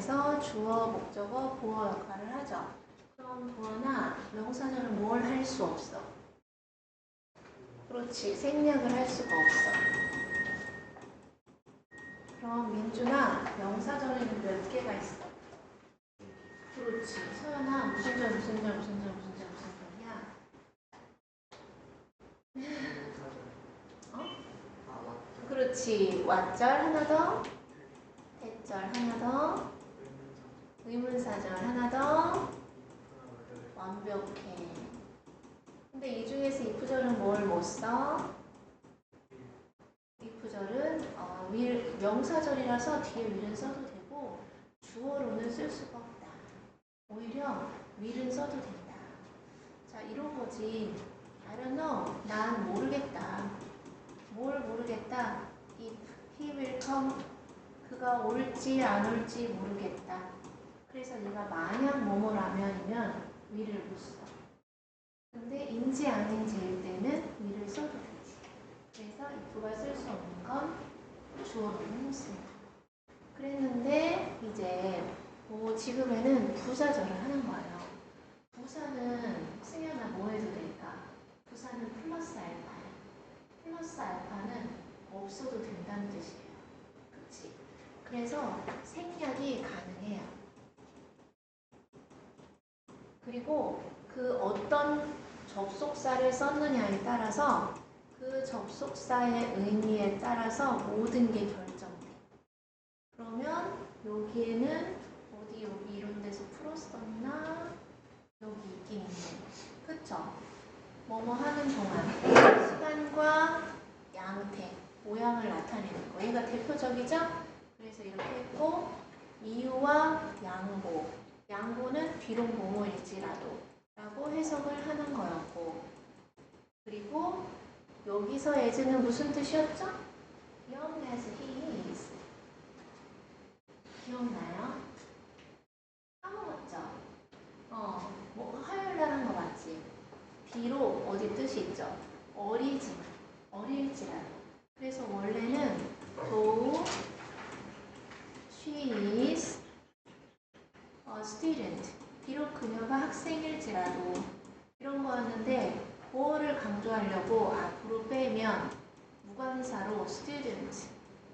문장에서 주어, 목적어, 보어 역할을 하죠. 그럼 보어나 명사절은 뭘 할 수 없어? 그렇지, 생략을 할 수가 없어. 그럼 민준아, 명사절에는 몇 개가 있어? 그렇지, 서연아, 무슨 절, 무슨 절, 무슨 절, 무슨 절, 무슨 절이야? 어? 그렇지, 왓절 하나 더, 대절 하나 더, 의문사절 하나 더. 완벽해. 근데 이 중에서 if절은 뭘 못 써? if절은 명사절이라서 뒤에 will은 써도 되고 주어로는 쓸 수가 없다. 오히려 will은 써도 된다. 자, 이런 거지. I don't know. 난 모르겠다. 뭘 모르겠다. If he will come. 그가 올지 안 올지 모르겠다. 그래서 얘가 만약 뭐뭐라면이면 will을 못 써. 근데 인지 아닌지일 때는 will을 써도 되지. 그래서 if가 쓸 수 없는 건 주어로는 못 씁니다. 그랬는데 이제 지금에는 부사절을 하는 거예요. 부사는 승현아 뭐 해도 될까? 부사는 플러스 알파야. 플러스 알파는 없어도 된다는 뜻이에요. 그치? 그래서 생략이 가능해요. 그리고 그 어떤 접속사를 썼느냐에 따라서 그 접속사의 의미에 따라서 모든 게 결정돼. 그러면 여기에는 어디 여기 이런 데서 풀었었나? 여기 있긴 있네. 그쵸? 뭐뭐 하는 동안 시간과 양태, 모양을 나타내는 거. 얘가 대표적이죠? 그래서 이렇게 했고 이유와 양보. 양보는 비록 뭐뭐일지라도 라고 해석을 하는 거였고 그리고 여기서 as는 무슨 뜻이었죠? young as he is. 기억나요? 까먹었죠? 뭐 화요일날 한 거 맞지? 비록 어디 뜻이 있죠? 어리지만, 어릴지라도. 그래서 원래는 though she is a student. 비록 그녀가 학생일지라도 이런 거였는데 보어를 강조하려고 앞으로 빼면 무관사로 student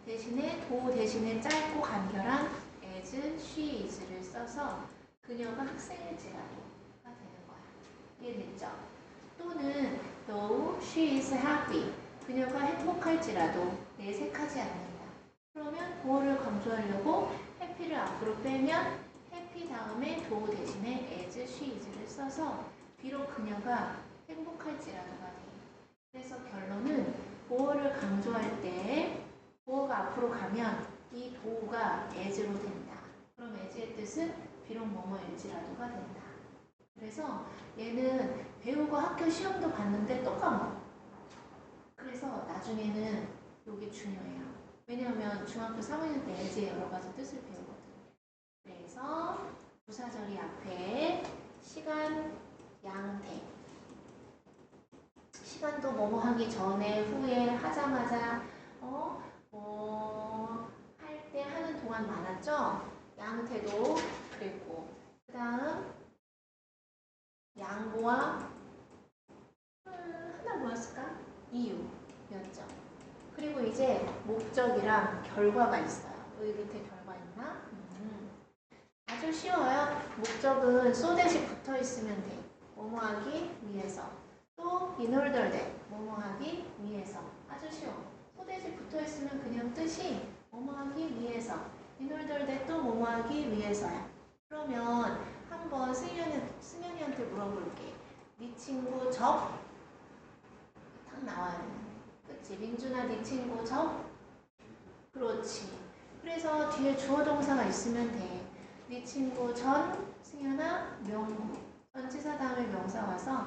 대신에 도 대신에 짧고 간결한 as, she is를 써서 그녀가 학생일지라도가 되는 거야. 이해됐죠? 또는 though she is happy 그녀가 행복할지라도 내색하지 않는다. 그러면 보어를 강조하려고 happy를 앞으로 빼면 happy 다음에 도 대신에 as, she is를 써서 비록 그녀가 행복할지라도가 돼. 그래서 결론은 보어를 강조할 때 보어가 앞으로 가면 이 도가 as로 된다. 그럼 as의 뜻은 비록 뭐뭐일지라도가 된다. 그래서 얘는 배우고 학교 시험도 봤는데 또 까먹어. 그래서 나중에는 이게 중요해요. 왜냐하면 중학교 3학년 때 as의 여러 가지 뜻을 배우거든요. 그래서 부사절이 앞에 시간, 양태. 시간도 뭐뭐 하기 전에, 후에, 하자마자, 할 때 하는 동안 많았죠? 양태도 그랬고. 그 다음, 양보와, 하나 뭐였을까? 이유였죠. 그리고 이제 목적이랑 결과가 있어요. 여기 밑에 결과 있나? 아주 쉬워요. 목적은 so that이 붙어 있으면 돼. 뭐뭐 하기 위해서. 또 in order that 뭐뭐 하기 위해서. 아주 쉬워. so that이 붙어 있으면 그냥 뜻이 뭐뭐 하기 위해서. in order that 또 뭐뭐 하기 위해서야. 그러면 한번 승현이한테 물어볼게. 네 친구 적? 딱 나와요. 그치? 민준아 네 친구 적? 그렇지. 그래서 뒤에 주어 동사가 있으면 돼. 네 친구 전, 승현아, 명구. 전치사 다음에 명사 와서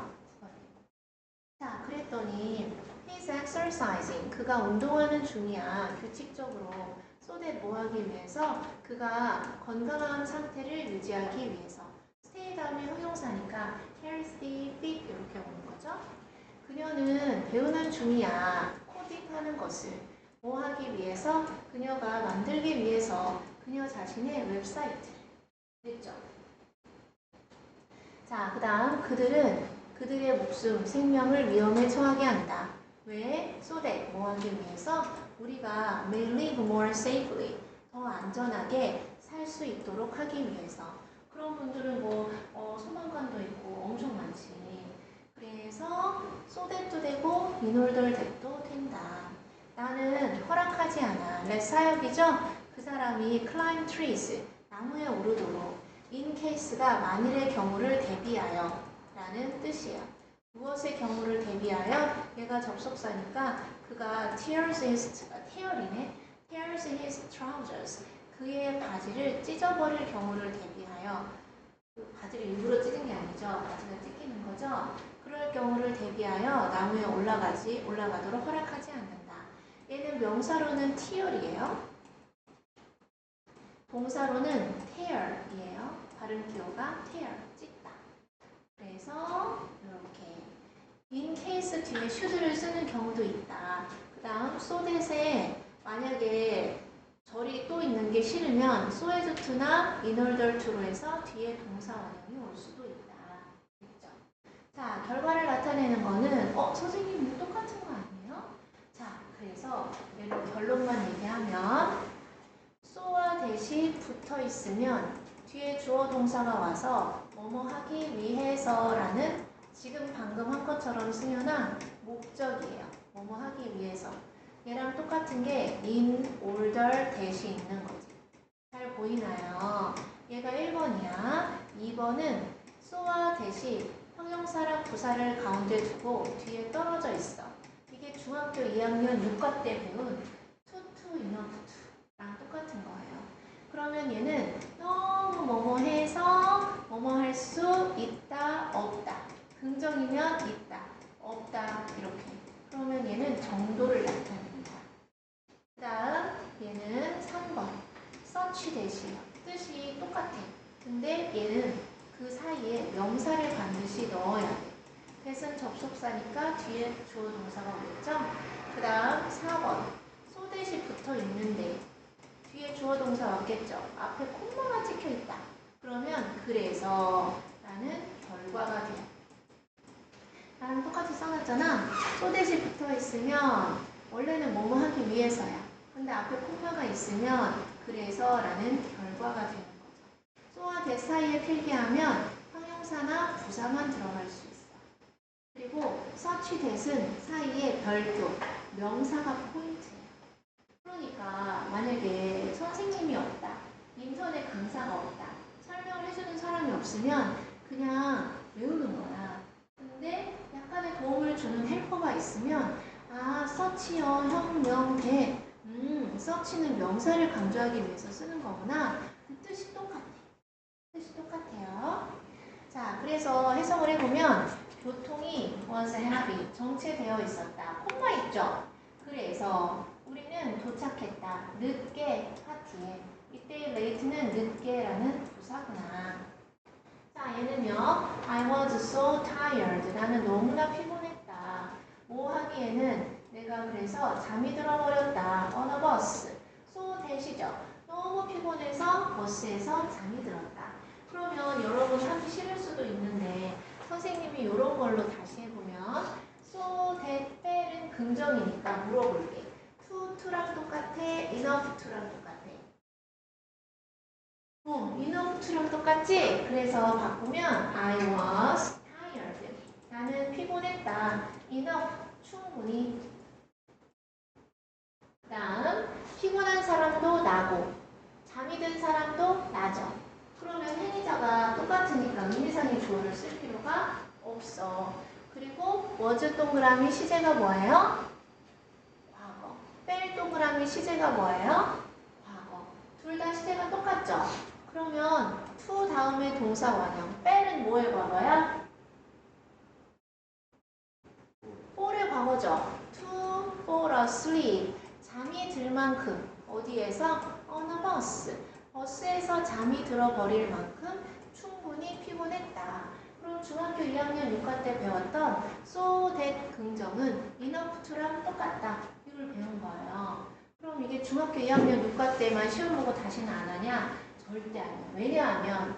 자, 그랬더니 he's exercising. 그가 운동하는 중이야. 규칙적으로. so that 뭐 하기 위해서? 그가 건강한 상태를 유지하기 위해서. stay 다음에 형용사니까 healthy, fit 이렇게 오는 거죠. 그녀는 배우는 중이야. 코딩하는 것을. 뭐 하기 위해서? 그녀가 만들기 위해서 그녀 자신의 웹사이트를 됐죠? 자, 그 다음 그들은 그들의 목숨, 생명을 위험에 처하게 한다. 왜? So that 뭐 하기 위해서 우리가 may live more safely 더 안전하게 살 수 있도록 하기 위해서. 그런 분들은 뭐 소방관도 있고 엄청 많지. 그래서 so that도 되고 in order that도 된다. 나는 허락하지 않아. 렛 사역이죠? 그 사람이 climb trees 나무에 오르도록 in case가 만일의 경우를 대비하여 라는 뜻이에요. 무엇의 경우를 대비하여? 얘가 접속사니까 그가 tears his trousers 그의 바지를 찢어버릴 경우를 대비하여 그 바지를 일부러 찢은 게 아니죠. 바지가 찢기는 거죠. 그럴 경우를 대비하여 나무에 올라가도록 허락하지 않는다. 얘는 명사로는 tear이에요. 동사로는 tear이에요. 발음 기호가 tear, 찢다. 그래서 이렇게 in case 뒤에 should를 쓰는 경우도 있다. 그 다음 so that에 만약에 절이 또 있는 게 싫으면 so as to나 in order to로 해서 뒤에 동사 원형이 올 수도 있다. 됐죠? 자, 결과를 나타내는 거는 선생님 똑같은 거 아니에요? 자, 그래서 얘를 결론만 얘기하면 so와 that이 붙어 있으면 뒤에 주어 동사가 와서 뭐뭐 하기 위해서라는 지금 방금 한 것처럼 쓰면은 목적이에요. 뭐뭐 하기 위해서. 얘랑 똑같은 게 in order that이 있는 거지. 잘 보이나요? 얘가 1번이야. 2번은 so와 that이 형용사랑 부사를 가운데 두고 뒤에 떨어져 있어. 이게 중학교 2학년 6과 때 배운 to, enough to랑 똑같은 거예요. 그러면 얘는 너무 뭐뭐 해서 뭐뭐 할 수 있다, 없다. 긍정이면 있다, 없다 이렇게. 그러면 얘는 정도를 나타냅니다. 그 다음 얘는 3번 such that이에요. 뜻이 똑같아. 근데 얘는 그 사이에 명사를 반드시 넣어야 돼. that은 접속사니까 뒤에 주어 동사가 오겠죠? 그 다음 4번 so that이 붙어 있는데 뒤에 주어 동사 왔겠죠? 앞에 콤마가 찍혀 있다. 그러면 그래서 라는 결과가 돼요. 나랑 똑같이 써놨잖아. so that이 붙어 있으면 원래는 뭐뭐 하기 위해서야. 근데 앞에 콤마가 있으면 그래서 라는 결과가 되는 거죠. so와 that 사이에 필기하면 형용사나 부사만 들어갈 수 있어. 그리고 such that은 사이에 별도, 명사가 포인트예요. 그러니까 만약에 선생님이 없다, 인터넷 강사가 없다, 설명을 해주는 사람이 없으면 그냥 외우는 거야. 근데 약간의 도움을 주는 헬퍼가 있으면 서치요, 형, 명, 대. 서치는 명사를 강조하기 위해서 쓰는 거구나. 그 뜻이 똑같아. 뜻이 똑같아요. 자, 그래서 해석을 해보면 교통이 was heavy, 정체되어 있었다. 콤마 있죠? 그래서 우리는 도착했다. 늦게 파티에. 이때 late는 늦게라는 부사구나. 자, 얘는요. I was so tired. 나는 너무나 피곤했다. 뭐 하기에는 내가 그래서 잠이 들어버렸다. on a bus. so that이죠. 너무 피곤해서 버스에서 잠이 들었다. 그러면 여러분 하기 싫을 수도 있는데 선생님이 이런 걸로 다시 해보면 so that 뺄은 긍정이니까 물어볼게. to랑 똑같아? enough to랑 똑같아? enough to랑 똑같지? 그래서 바꾸면 I was tired. 나는 피곤했다. enough 충분히. 그 다음 피곤한 사람도 나고 잠이 든 사람도 나죠. 그러면 행위자가 똑같으니까 의미상의 주어를 쓸 필요가 없어. 그리고 was 동그라미 시제가 뭐예요? 과거. 뺄 동그라미 시제가 뭐예요? 과거. 둘 다 시제가 똑같죠? 그러면 to 다음에 동사 원형. 뺄은 뭐의 과거야? for의 과거죠. to fall asleep. 잠이 들 만큼. 어디에서? on a bus. 버스에서 잠이 들어버릴 만큼 충분히 피곤했다. 그럼 중학교 2학년 6과 때 배웠던 so that 긍정은 enough to랑 똑같다. 이걸 배운 거예요. 그럼 이게 중학교 2학년 6과 때만 시험 보고 다시는 안 하냐? 절대 아니야. 왜냐하면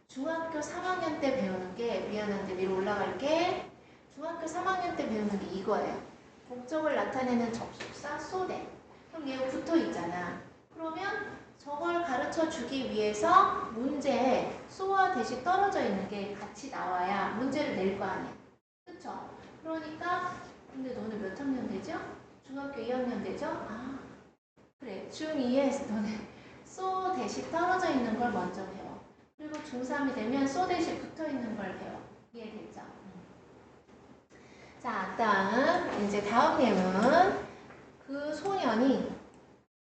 중학교 3학년 때 배우는 게, 미안한데 위로 올라갈게. 중학교 3학년 때 배우는 게 이거예요. 목적을 나타내는 접속사 so that. 그럼 얘가 붙어 있잖아. 그러면 저걸 가르쳐 주기 위해서 문제에 so와 that이 떨어져 있는 게 같이 나와야 문제를 낼 거 아니야. 그쵸? 그러니까 근데 너는 몇 학년 되죠? 중학교 2학년 되죠? 아 그래 중2에 너네 so that이 떨어져 있는 걸 먼저 배워. 그리고 중3이 되면 so that이 붙어 있는 걸 배워. 이해됐죠? 자 다음 이제 다음 예문. 그 소년이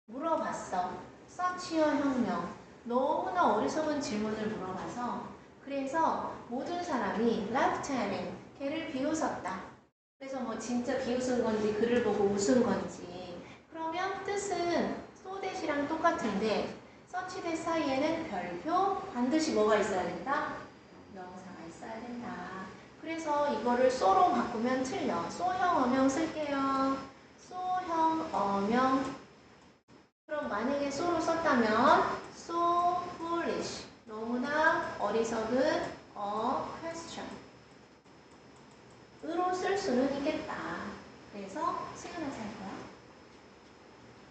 물어봤어. 서치어 혁명. 너무나 어리석은 질문을 물어봐서 그래서 모든 사람이 laughed at him. 걔를 비웃었다. 그래서 뭐 진짜 비웃은 건지 글을 보고 웃은 건지. 그러면 뜻은 so that이랑 똑같은데 such that 사이에는 별표 반드시 뭐가 있어야 된다? 명사가 있어야 된다. 그래서 이거를 so로 바꾸면 틀려. so형 어명 쓸게요. so형 어명. 그럼 만약에 so로 썼다면 so foolish. 너무나 어리석은 a question. 으로 쓸 수는 있겠다. 그래서 시간을 잘 거야.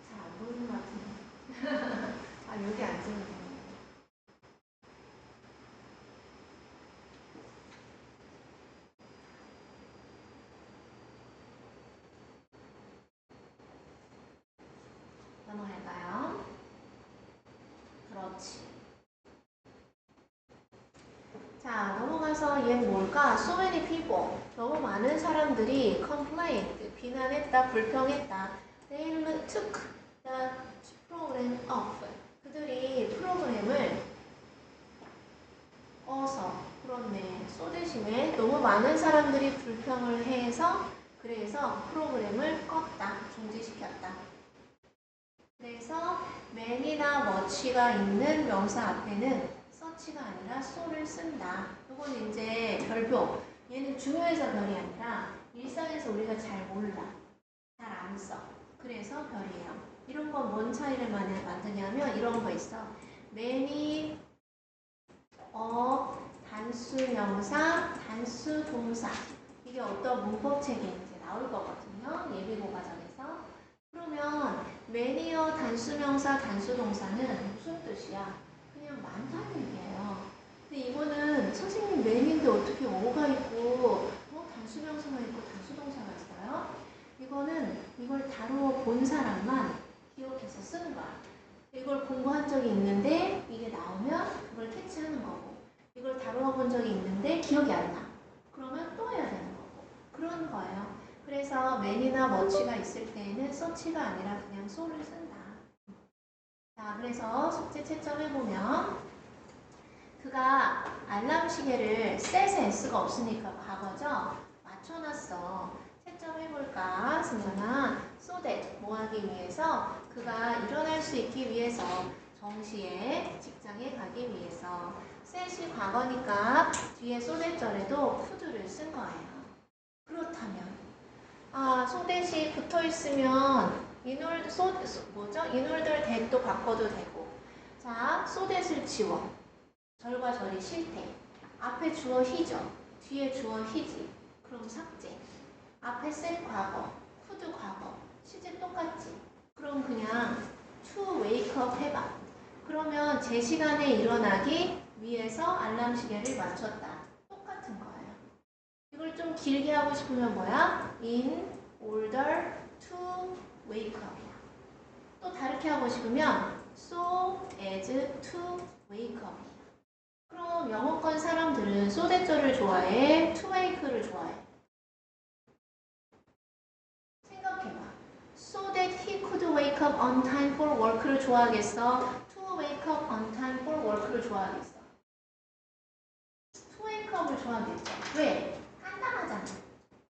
잘 안 보이는 것 같은데. 아 여기 앉으면 되네. 넘어갈까요? 그렇지. 자, 넘어가서 얘는 뭘까? So many people. 너무 많은 사람들이 complained. 비난했다, 불평했다. They took the program off. 그들이 프로그램을 그렇네. so 대신에 너무 많은 사람들이 불평을 해서 그래서 프로그램을 껐다, 중지시켰다. 그래서 man이나 much가 있는 명사 앞에는 such가 아니라 so를 쓴다. 이건 이제 별표. 얘는 중요해서 별이 아니라 일상에서 우리가 잘 몰라. 잘 안 써. 그래서 별이에요. 이런 건 뭔 차이를 만드냐면 이런 거 있어. many 단수 명사, 단수 동사. 이게 어떤 문법책에 이제 나올 거거든요. 예비고 과정에서. 그러면 many어 단수명사, 단수동사는 무슨 뜻이야? 그냥 많다는 얘기예요. 근데 이거는 선생님 many인데 어떻게 어가 있고 단수명사가 있고 단수동사가 있어요? 이거는 이걸 다루어 본 사람만 기억해서 쓰는 거야. 이걸 공부한 적이 있는데 이게 나오면 그걸 캐치하는 거고 이걸 다루어 본 적이 있는데 기억이 안 나. 그러면 또 해야 되는 거고 그런 거예요. 그래서 man이나 much가 있을 때에는 such가 아니라 그냥 so를 쓴다. 자, 그래서 숙제 채점해보면 그가 알람 시계를 set에 s가 없으니까 과거죠? 맞춰놨어. 채점해볼까? 승현아, so that 뭐 하기 위해서? 그가 일어날 수 있기 위해서 정시에 직장에 가기 위해서 set이 과거니까 뒤에 so that 절에도 could를 쓴 거예요. 그렇다면 so that이 붙어 있으면 in order that도 바꿔도 되고. 자, so that을 지워. 절과 절이 싫대. 앞에 주어 he죠. 뒤에 주어 his. 그럼 삭제. 앞에 set 과거, could 과거. 시제 똑같지. 그럼 그냥 to wake up 해봐. 그러면 제 시간에 일어나기 위해서 알람 시계를 맞췄다. 똑같은 거예요. 이걸 좀 길게 하고 싶으면 뭐야? In order to wake up이야. 또 다르게 하고 싶으면 so as to wake up이야. 그럼 영어권 사람들은 so that절을 좋아해? to wake를 좋아해? 생각해봐. So that he could wake up on time for work를 좋아하겠어? to wake up on time for work를 좋아하겠어? to wake up을 좋아하겠죠. 왜? 간단하잖아.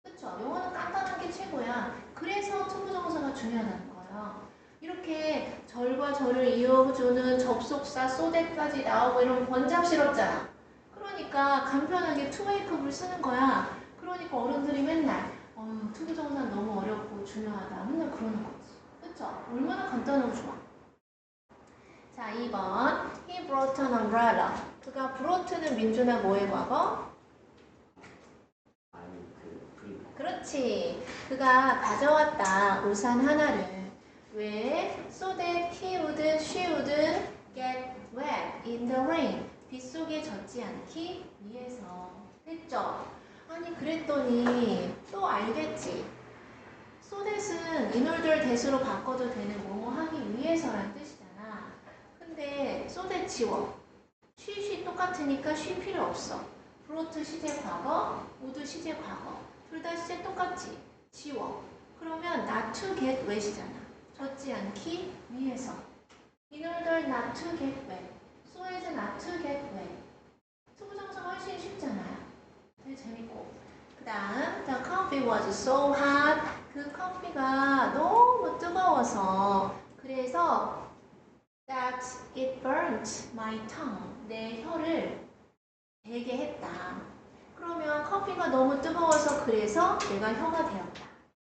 그쵸? 영어는 간단한 게 최고야. 그래서 투부정사가 중요하다는 거예요. 이렇게 절과 절을 이어주는 접속사 so that까지 나오고 이런 번잡스럽잖아. 그러니까 간편하게 to wake up을 쓰는 거야. 그러니까 어른들이 맨날 투부정사 너무 어렵고 중요하다. 맨날 그러는 거지. 그쵸? 얼마나 간단하고 좋아. 자, 2번. He brought an umbrella. 그가 brought는 민준아 뭐의 과거? 그렇지. 그가 가져왔다. 우산 하나를. 왜? So that he would, she would get wet in the rain. 빗속에 젖지 않기 위해서. 했죠? 아니 그랬더니 또 알겠지. so that은 in order that으로 바꿔도 되는 뭐뭐 하기 위해서란 뜻이잖아. 근데 so that 지워. she 똑같으니까 she 필요 없어. brought 시제 과거, would 시제 과거. 둘 다 시제 똑같지? 지워. 그러면 not to get wet이잖아. 젖지 않기 위해서. in order not to get wet. so as not to get wet. 투부정사 훨씬 쉽잖아요. 되게 재밌고. 그 다음 the coffee was so hot. 그 커피가 너무 뜨거워서 그래서 that it burnt my tongue. 내 혀를 베게 했다. 그러면 커피가 너무 뜨거워서 그래서 내가 혀가 되었다.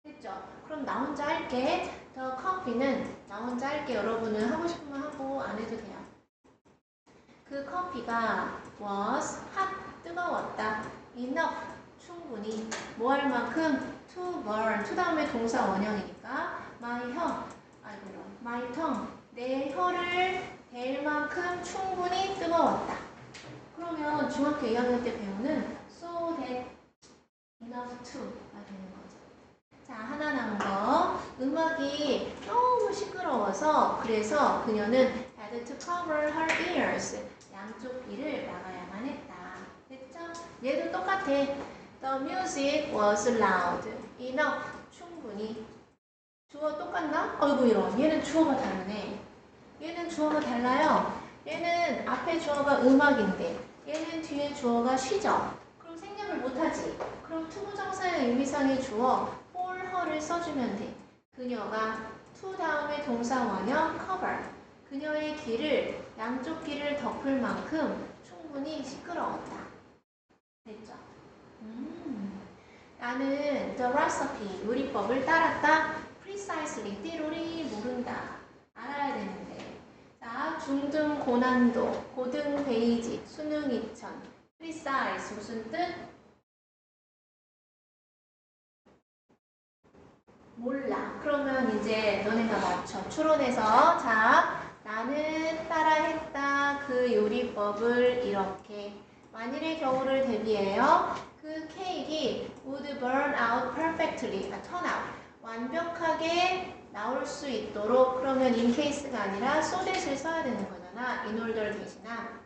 됐죠? 그럼 나 혼자 할게. The coffee는 나 혼자 할게. 여러분은 하고 싶으면 하고 안 해도 돼요. 그 커피가 was hot. 뜨거웠다. enough. 충분히. 뭐 할 만큼? to burn. to 다음에 동사 원형이니까 my 혀. my tongue. 내 혀를 댈 만큼 충분히 뜨거웠다. 그러면 중학교 2학년 때 배우는 so that enough to가 되는 거죠. 자, 하나 남은 거. 음악이 너무 시끄러워서 그래서 그녀는 had to cover her ears. 양쪽 귀를 막아야만 했다. 됐죠? 얘도 똑같아. The music was loud. enough. 충분히. 주어 똑같나? 어이구 이런. 얘는 주어가 다르네. 얘는 주어가 달라요. 얘는 앞에 주어가 음악인데 얘는 뒤에 주어가 쉬죠. 그럼 생략을 못하지. 그럼 투부정사의 의미상의 주어 for her를 써주면 돼. 그녀가 to 다음에 동사 원형 cover. 그녀의 귀를 양쪽 귀를 덮을 만큼 충분히 시끄러웠다. 됐죠? 나는 the recipe 요리법을 따랐다. precisely 띠로리 모른다. 알아야 되는데. 자, 중등 고난도, 고등 베이직, 수능 2000. precise 무슨 뜻? 몰라. 그러면 이제 너네가 맞춰. 추론해서 자, 나는 따라했다. 그 요리법을 이렇게. 만일의 경우를 대비해요. 그 케이크 would burn out perfectly. turn out. 완벽하게 나올 수 있도록. 그러면 in case가 아니라 so that을 써야 되는 거잖아. in order 대신아.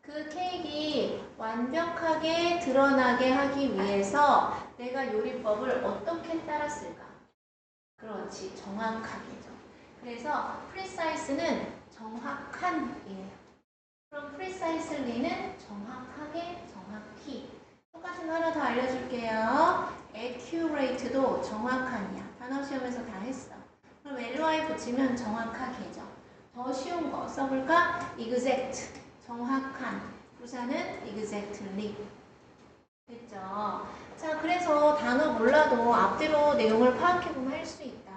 그 케이크 완벽하게 드러나게 하기 위해서 내가 요리법을 어떻게 따랐을까? 그렇지. 정확하게죠. 그래서 precise는 정확한이에요. 그럼 precisely는 정확하게, 정확히. 똑같은 거 하나 더 알려줄게요. accurate도 정확한이야. 단어 시험에서 다 했어. 그럼 ly 붙이면 정확하게죠. 더 쉬운 거 써볼까? exact. 정확한. 부사는 exactly. 됐죠? 자, 그래서 단어 몰라도 앞뒤로 내용을 파악해보면 할 수 있다.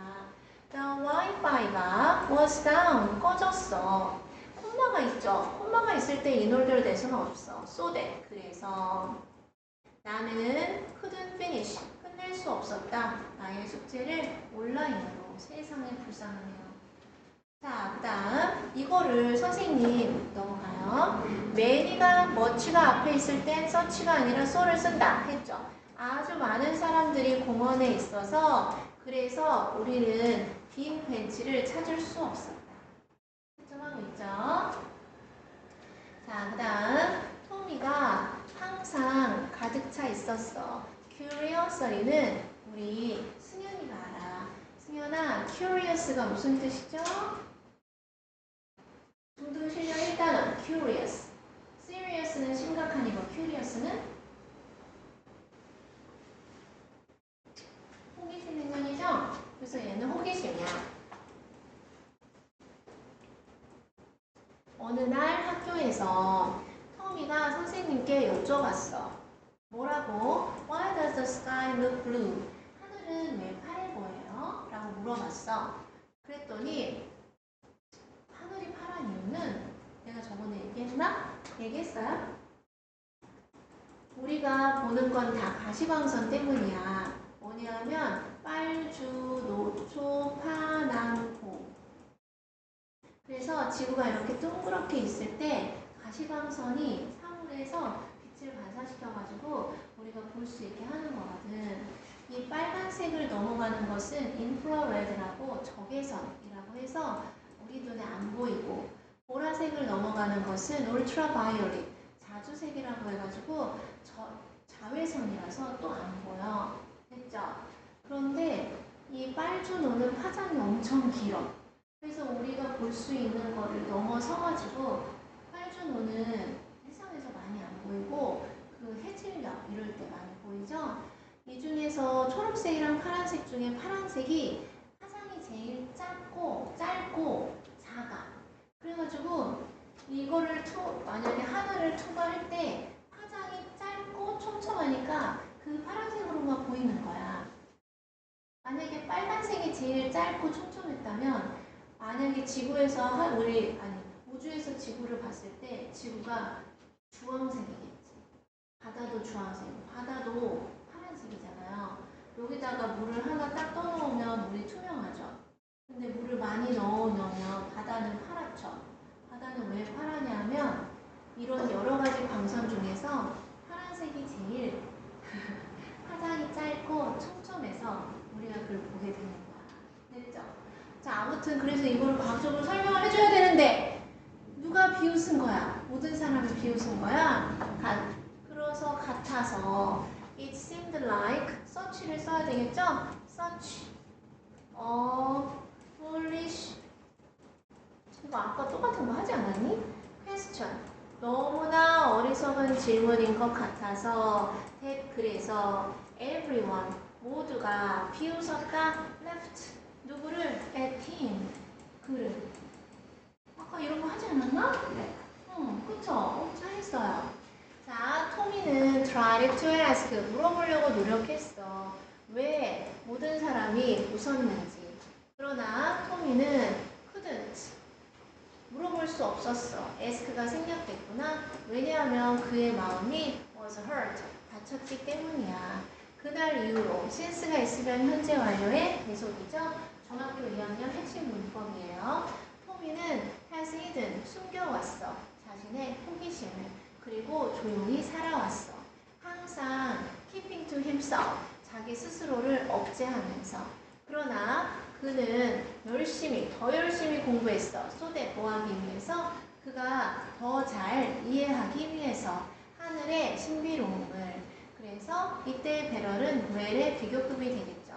The Wi-Fi가 was down. 꺼졌어. 콤마가 있죠? 콤마가 있을 때 in order that은 없어. so that. 그래서 나는 couldn't finish. 끝낼 수 없었다. 나의 숙제를 온라인으로. 세상에 불쌍하네요. 자, 그 다음 이거를 선생님 넘어가요. many가 much가 앞에 있을 땐 such가 아니라 so를 쓴다 했죠. 아주 많은 사람들이 공원에 있어서 그래서 우리는 빈 벤치를 찾을 수 없었다. 채점하고 있죠. 자, 그 다음 토미가 항상 가득 차 있었어. curiously는 우리 승현이가 알아. 승현아, curious가 무슨 뜻이죠? 중등 실력 1단원 curious. serious는 심각한이고 curious는 호기심 행동이죠? 그래서 얘는 호기심이야. 어느 날 학교에서 토미가 선생님께 여쭤봤어. 뭐라고? Why does the sky look blue? 하늘은 왜 파래 보여요? 라고 물어봤어. 그랬더니 하늘이 얘기했나? 얘기했어요? 우리가 보는 건 다 가시광선 때문이야. 뭐냐면 빨주, 노초, 파남고. 그래서 지구가 이렇게 동그랗게 있을 때 가시광선이 사물에서 빛을 반사시켜가지고 우리가 볼 수 있게 하는 거거든. 이 빨간색을 넘어가는 것은 인프라레드라고 적외선이라고 해서 우리 눈에 안 보이고, 보라색을 넘어가는 것은 울트라바이올릿, 자주색이라고 해가지고 자외선이라서 또 안 보여. 됐죠? 그런데 이 빨주노는 파장이 엄청 길어. 그래서 우리가 볼 수 있는 거를 넘어서가지고 빨주노는 세상에서 많이 안 보이고 그 해질녘 이럴 때 많이 보이죠? 이 중에서 초록색이랑 파란색 중에 파란색이 파장이 제일 짧고 작아. 그래가지고 이거를 만약에 하늘을 투과할 때 파장이 짧고 촘촘하니까 그 파란색으로만 보이는 거야. 만약에 빨간색이 제일 짧고 촘촘했다면 만약에 지구에서 우주에서 지구를 봤을 때 지구가 주황색이겠지. 바다도 주황색, 바다도 파란색이잖아요. 여기다가 물을 하나 딱 떠놓으면 물이 투명하죠. 근데 물을 많이 넣으면 바다는 파랗죠. 바다는 왜 파라냐면 이런 여러 가지 광선 중에서 파란색이 제일 파장이 짧고 촘촘해서 우리가 그걸 보게 되는 거야. 됐죠? 자, 아무튼 그래서 이걸 과학적으로 설명을 해줘야 되는데 누가 비웃은 거야? 모든 사람이 비웃은 거야? 그래서 같아서 it seemed like such를 써야 되겠죠? such foolish, 이거 아까 똑같은 거 하지 않았니? question, 너무나 어리석은 질문인 것 같아서 that, 그래서 everyone, 모두가 비웃었다 left, 누구를? at him, 그를. 아까 이런 거 하지 않았나? 네. 그쵸? 잘했어요. 자, 토미는 tried to ask, 물어보려고 노력했어. 왜 모든 사람이 웃었는지. 그러나 토미는 couldn't, 물어볼 수 없었어. ask가 생략됐구나. 왜냐하면 그의 마음이 was hurt, 다쳤기 때문이야. 그날 이후로 since가 있으면 현재 완료의 계속이죠. 중학교 2학년 핵심 문법이에요. 토미는 has hidden, 숨겨왔어. 자신의 호기심을. 그리고 조용히 살아왔어. 항상 keeping to himself, 자기 스스로를 억제하면서. 그러나 그는 더 열심히 공부했어. so that, 뭐 하기 위해서? 그가 더 잘 이해하기 위해서 하늘의 신비로움을. 그래서 이때 배럴은 well의 비교급이 되겠죠.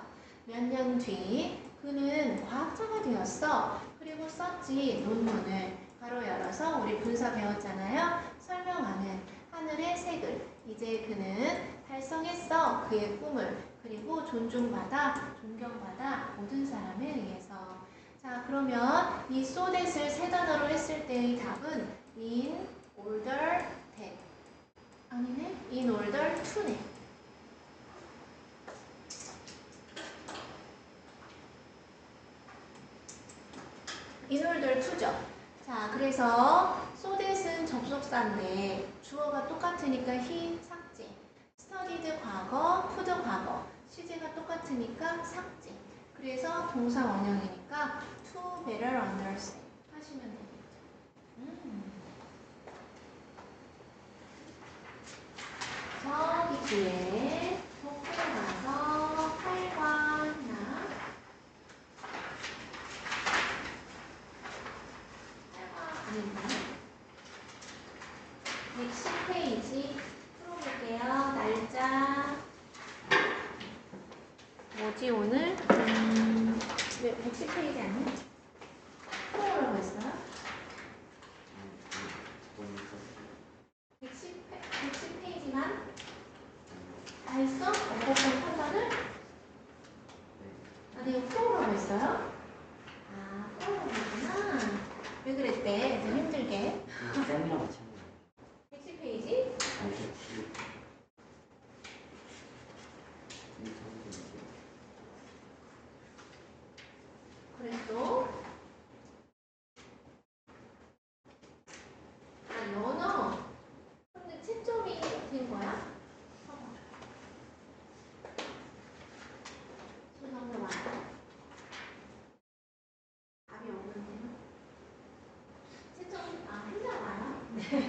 몇 년 뒤 그는 과학자가 되었어. 그리고 썼지 논문을 가로 열어서 우리 분사 배웠잖아요. 설명하는 하늘의 색을. 이제 그는 달성했어. 그의 꿈을. 그리고 존경받아 모든 사람에 의해서. 자, 그러면 이 so that을 세 단어로 했을 때의 답은 in order that, 아니네, in order to네. in order to죠. 자, 그래서 so that은 접속사인데 주어가 똑같으니까 he, 삭제. studied 과거, could 과거. 시제가 똑같으니까 삭제. 그래서 동사 원형이니까 to better understand 하시면 되겠죠. 저기 뒤에 복구를 가서 8관 나 8관 아닌데 110페이지 풀어볼게요. 날짜 뭐지 오늘? 네, 110페이지 아니야? 풀어보라고 했어요? 110페이지만? 다 했어? 어법권 판단을? 아, 내가 풀어보라고 했어요? 아, 풀어보라고 했구나. 왜 그랬대? 좀 힘들게. 쌤이랑 같이 하는 110페이지? 그랬어? 아, 여기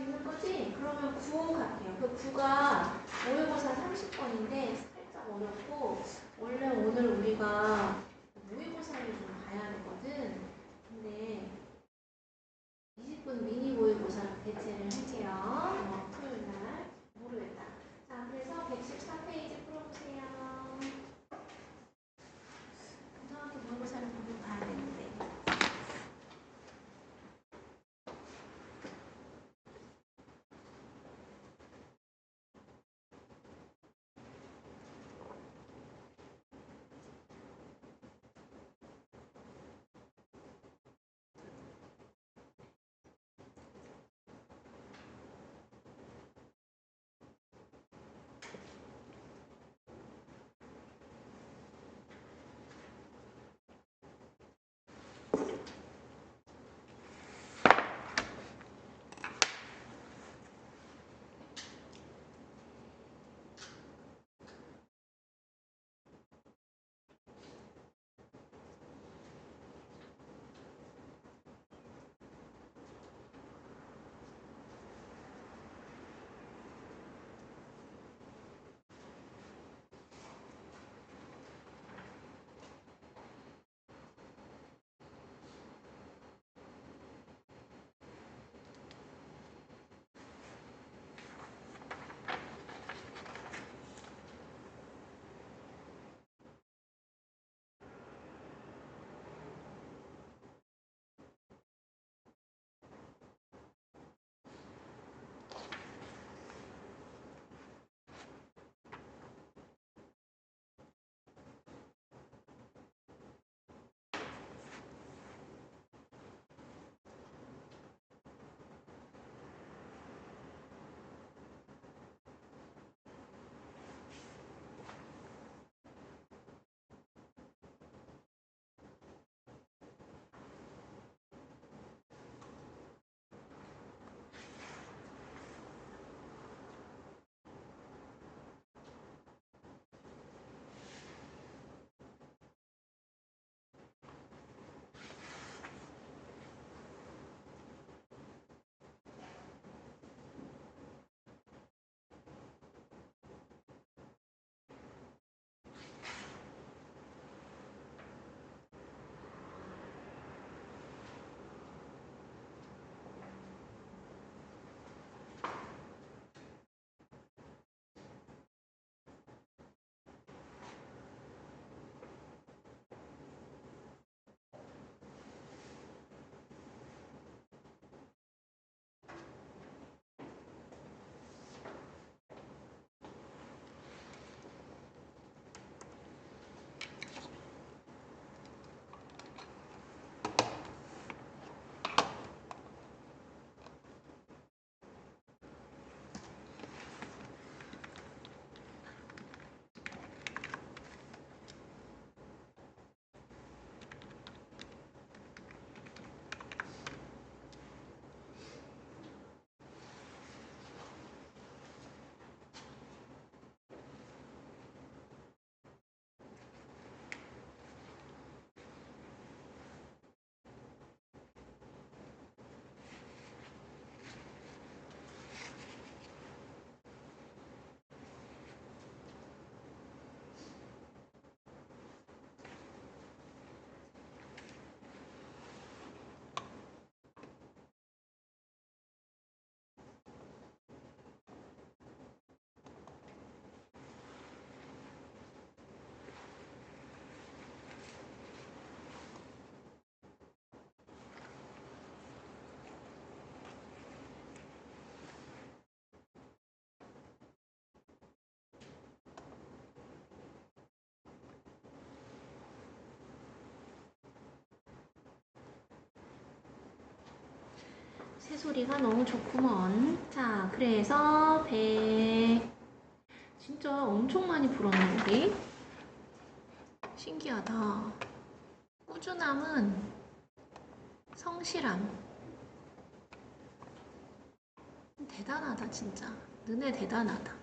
있는 거지? 그러면 9 갈게요. 그 9가 모의고사 30번인데 살짝 어렵고, 원래 오늘 우리가 모의고사를 좀 봐야 되거든. 근데 20분 미니 모의고사로 대체를 할게요. 토요일 날. 모르겠다. 자, 그래서 114페이지 풀어보세요. 고등학교 모의고사를 보고 봐야 되는데. 새소리가 너무 좋구먼. 자, 그래서 100 진짜 엄청 많이 풀었네 우리. 신기하다. 꾸준함은 성실함. 대단하다 진짜. 너네 대단하다.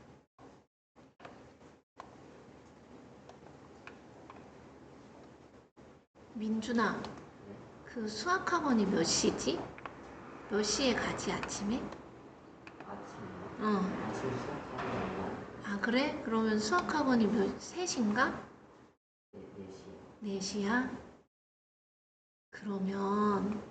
민준아, 그 수학학원이 몇 시지? 몇 시에 가지, 아침에? 아침이요? 아침 수업하는 거 아, 그래? 그러면 수학학원이 3시인가? 4시. 4시야? 그러면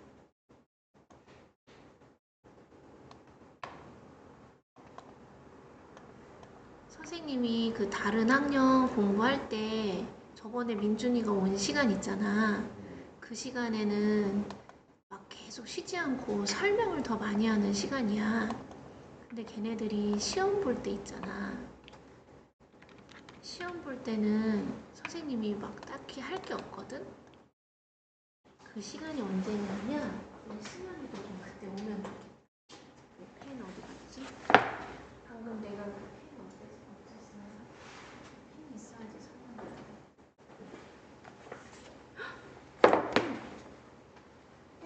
선생님이 그 다른 학년 공부할 때 저번에 민준이가 온 시간 있잖아. 그 시간에는 막 계속 쉬지 않고 설명을 더 많이 하는 시간이야. 근데 걔네들이 시험 볼 때 있잖아. 시험 볼 때는 선생님이 막 딱히 할 게 없거든? 그 시간이 언제냐면 우리 승현이도 좀 그때 오면 좋겠다. 펜 어디 갔지? 방금 내가 그 펜 없앴어. 펜이 있어야지 설명을.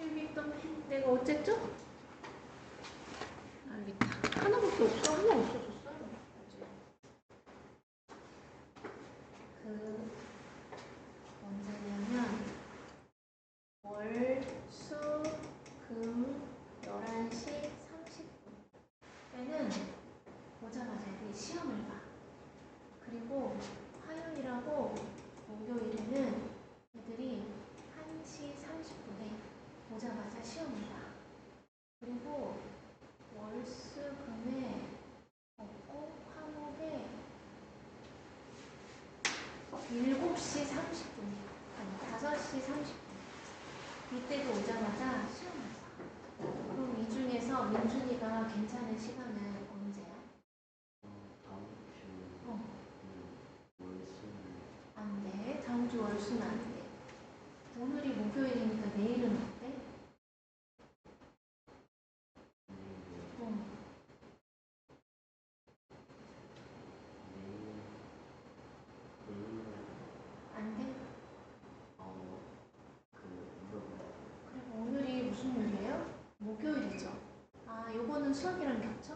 여기 있던 펜 내가 어쨌죠? 아, 여기 있다. 하나밖에 없어. 하나 없어졌어요. 그 언제냐면 월, 수, 금 11시 30분 때는 오자마자 애들이 시험을 봐. 그리고 화요일하고 목요일에는 애들이 1시 30분에 오자마자 시험을 봐. 그리고 월, 수, 금에 없고 화목에 7시 30분, 아니 5시 30분 이때도 오자마자 시험을 봐. 그럼 이 중에서 민준이가 괜찮은 시간은 언제야? 다음 주 월수는 안 돼. 다음 주 월수는 안 돼. 오늘이 목요일이니까 내일은 어때? 어. 안 돼? 그리고 오늘이 무슨 요일이에요? 목요일이죠. 아, 요거는 수학이랑 겹쳐?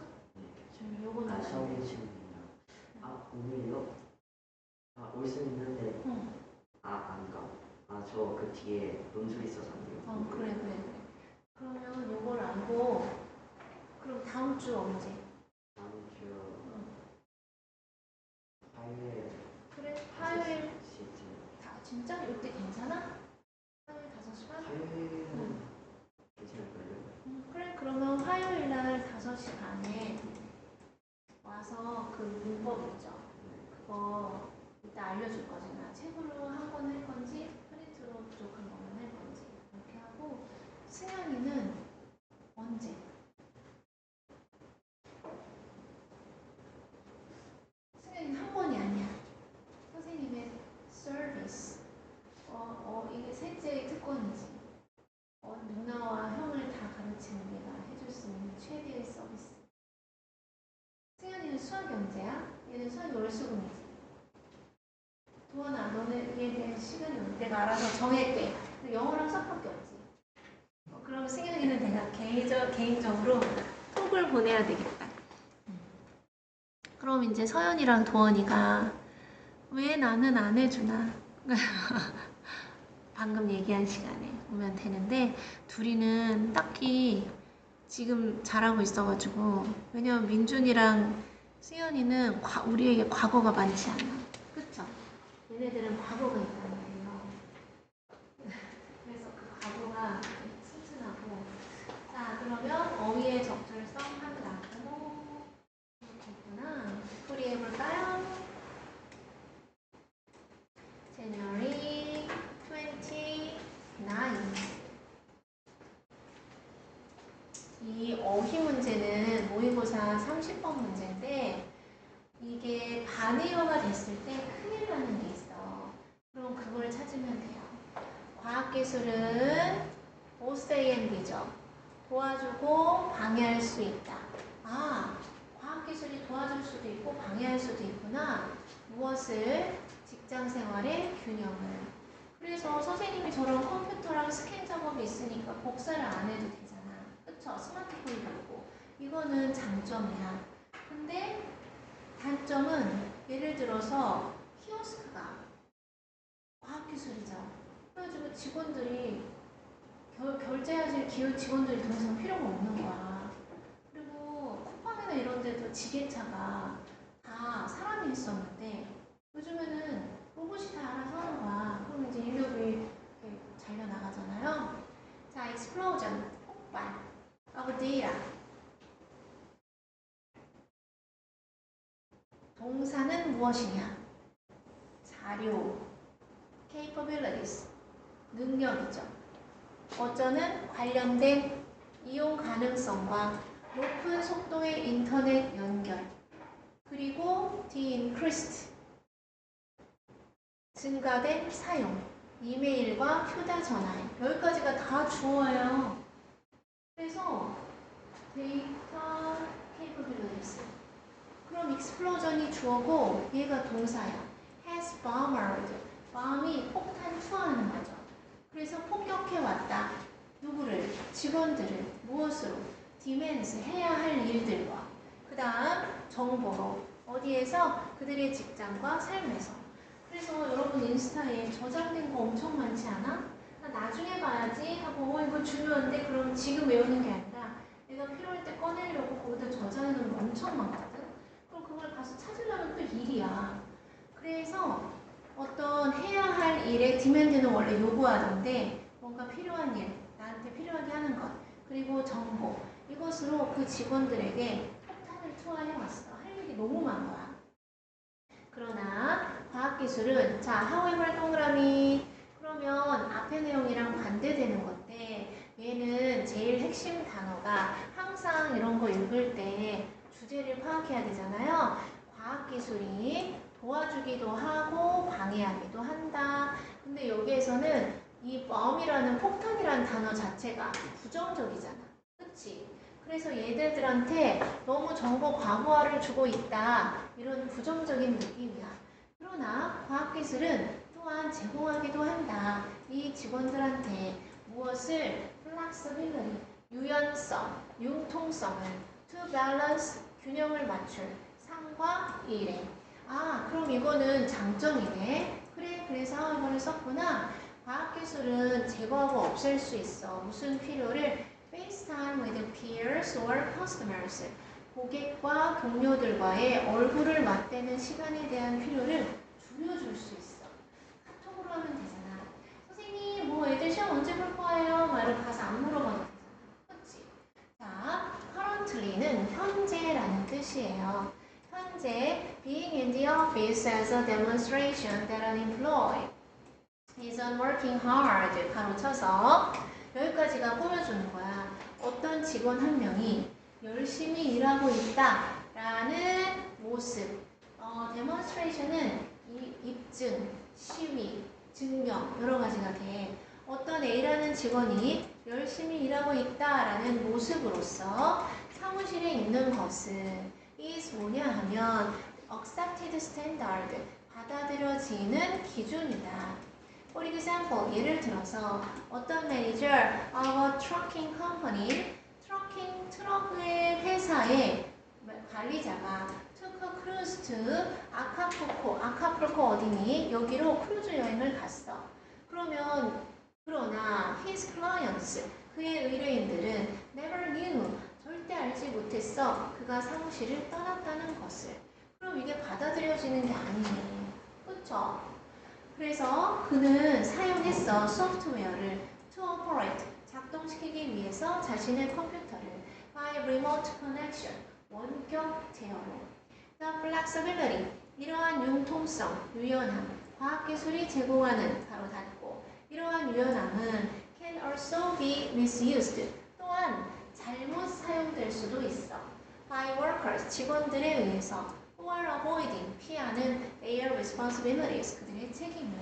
요거는 안 돼. 시험이 지금이요. 오늘요? 올 수 있는데 안 가. 저 그 뒤에 논술 있어서 안 돼요. 그래. 그러면 요걸 알고 그럼 다음 주 언제? 다음 주 화요일. 그래, 화요일. 5시쯤. 진짜? 이때 괜찮아? 화요일 5시 반? 화요일은 괜찮을걸요? 그래, 그러면 화요일 날 5시 반에 와서 그 문법 있죠? 그거 이따 알려줄 거잖아. 책으로 한 권 할 건지 프린트로 부족한 거만 할 건지 이렇게 하고 승현이는 언제? 승현이는 한 번이 아니야. 선생님의 서비스. 이게 셋째의 특권이지. 누나와 형을 다 가르치는 내가 해줄 수 있는 최대의 서비스. 승현이는 수학이 언제야? 얘는 수학이 월수금이지. 도원아, 너는 얘에 대한 시간이 올 때가 알아서 정할게. 영어랑 수학밖에 없지. 그럼 승현이는 내가 개인적으로 톡을 보내야 되겠다. 그럼 이제 서연이랑 도원이가 왜 나는 안 해주나? 방금 얘기한 시간에 오면 되는데 둘이는 딱히 지금 잘하고 있어가지고 왜냐면 민준이랑 승현이는 우리에게 과거가 많지 않아. 그쵸? 얘네들은 과거가 있단 말이에요. 그래서 그 과거가 튼튼하고 자 그러면 어휘의 적절성 하고 나고 이렇게 있구나. 풀이 해볼까요? January 29. 이 어휘 문제는 모의고사 30번 문제인데 이게 반의어가 됐을 때 큰일 나는 게 있어. 그럼 그걸 찾으면 돼요. 과학기술은 both A and B죠. 도와주고 방해할 수 있다. 과학기술이 도와줄 수도 있고 방해할 수도 있구나. 무엇을? 직장생활의 균형을. 그래서 선생님이 저런 컴퓨터랑 스캔 작업이 있으니까 복사를 안 해도 되잖아. 그쵸? 스마트폰도 있고. 이거는 장점이야. 근데 단점은 예를 들어서 키오스크가 과학기술이죠. 그래가지고 직원들이 직원들이 더 이상 필요가 없는 거야. 그리고 쿠팡이나 이런 데도 지게차가 다 사람이 있었는데 요즘에는 로봇이 다 알아서 하는 거야. 그럼 이제 인력이 이렇게 잘려나가잖아요. 자, explosion, 폭발, of data. 동사는 무엇이냐? 자료, capabilities, 능력이죠. 어쩌는 관련된 이용 가능성과 높은 속도의 인터넷 연결, 그리고 the increased, 증가된 사용, 이메일과 휴대전화에 여기까지가 다 주어예요. 그래서 데이터 capabilities. 그럼 explosion이 주어고 얘가 동사야. has bombarded. bomb이 폭탄 투하하는 거죠. 그래서 폭격해왔다. 누구를? 직원들을. 무엇으로? demands. 해야 할 일들과. 그 다음 정보로. 어디에서? 그들의 직장과 삶에서. 그래서 여러분 인스타에 저장된 거 엄청 많지 않아? 나중에 봐야지 하고 이거 중요한데 그럼 지금 외우는 게 아니라 내가 필요할 때 꺼내려고 거기다 저장해놓은 거 엄청 많거든? 그럼 그걸 가서 찾으려면 또 일이야. 그래서 어떤 해야 할 일의 디맨드는 원래 요구하던데 뭔가 필요한 일, 나한테 필요하게 하는 것, 그리고 정보, 이것으로 그 직원들에게 폭탄을 투하해왔어. 할 일이 너무 많은 거야. 그러나 과학기술은 자, however 동그라미 그러면 앞의 내용이랑 반대되는 건데 얘는 제일 핵심 단어가 항상 이런 거 읽을 때 주제를 파악해야 되잖아요. 과학기술이 도와주기도 하고 방해하기도 한다. 근데 여기에서는 이 bomb이라는 폭탄이라는 단어 자체가 부정적이잖아. 그치? 그래서 얘네들한테 너무 정보 과부하를 주고 있다. 이런 부정적인 느낌이야. 그러나 과학기술은 또한 제공하기도 한다. 이 직원들한테 무엇을? flexibility, 유연성, 융통성을 to balance, 균형을 맞출 상과 일에. 아, 그럼 이거는 장점이네. 그래, 그래서 이거를 썼구나. 과학기술은 제거하고 없앨 수 있어. 무슨 필요를? FaceTime with peers or customers. 고객과 동료들과의 얼굴을 맞대는 시간에 대한 필요를 줄여줄 수 있어. 카톡으로 하면 되잖아. 선생님, 뭐 애들 시험 언제 볼 거예요? 말을 가서 안 물어봐도 되잖아. 그치? 자, currently는 현재라는 뜻이에요. 현재, being in the office as a demonstration that an employee is on working hard. 가로쳐서 여기까지가 꾸며주는 거야. 어떤 직원 한 명이 열심히 일하고 있다라는 모습. demonstration은 입증, 시위, 증명 여러 가지가 돼. 어떤 A라는 직원이 열심히 일하고 있다라는 모습으로서 사무실에 있는 것은 is 뭐냐 하면 accepted standard, 받아들여지는 기준이다. For example, 예를 들어서 어떤 매니저 of a trucking company, 트럭의 회사의 관리자가 took a cruise to 아카풀코 어디니? 여기로 크루즈 여행을 갔어. 그러나 his clients, 그의 의뢰인들은 never knew, 절대 알지 못했어. 그가 사무실을 떠났다는 것을. 그럼 이게 받아들여지는 게 아니니. 그쵸? 그래서 그는 사용했어. 소프트웨어를 to operate, 작동시키기 위해서 자신의 컴퓨터를 by remote connection, 원격 제어로. The flexibility, 이러한 융통성, 유연함, 과학기술이 제공하는 가로 닫고 이러한 유연함은 can also be misused, 또한 잘못 사용될 수도 있어. by workers, 직원들에 의해서 or avoiding, 피하는 their responsibilities, 그들의 책임을.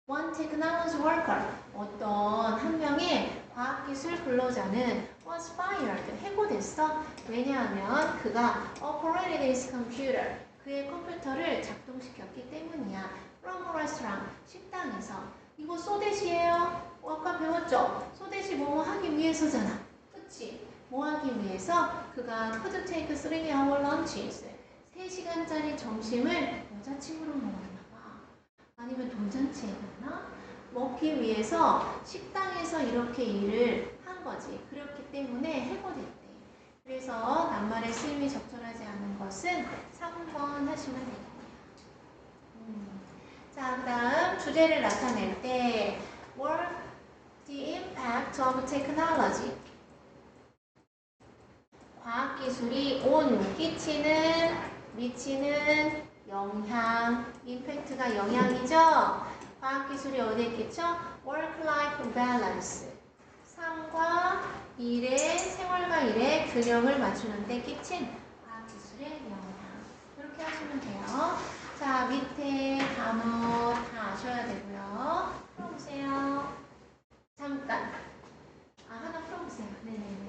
One technology worker, 어떤 한 명의 과학기술 근로자는 was fired, 해고됐어. 왜냐하면 그가 operated his computer, 그의 컴퓨터를 작동시켰기 때문이야. From a restaurant, 식당에서. 이거 소댓이에요. 아까 배웠죠? 소댓이 뭐뭐 하기 위해서잖아. 그치? 뭐 하기 위해서? 그가 could take 3-hour lunches, 3시간짜리 점심을 여자친구랑 먹었나 봐. 아니면 돌잔치에 갔나? 먹기 위해서 식당에서 이렇게 일을 한 거지. 그렇기 때문에 해고됐대. 그래서 낱말의 쓰임이 적절하지 않은 것은 3번 하시면 되겠네요. 자, 그 다음 주제를 나타낼 때 work the impact of technology. 과학기술이 끼치는, 미치는 영향, 임팩트가 영향이죠. 과학기술이 어디에 끼쳐? work-life balance. 삶과 일의, 생활과 일의 균형을 맞추는 데 끼친 과학기술의 영향. 이렇게 하시면 돼요. 자, 밑에 단어 다 아셔야 되고요. 풀어보세요. 잠깐. 하나 풀어보세요. 네네네.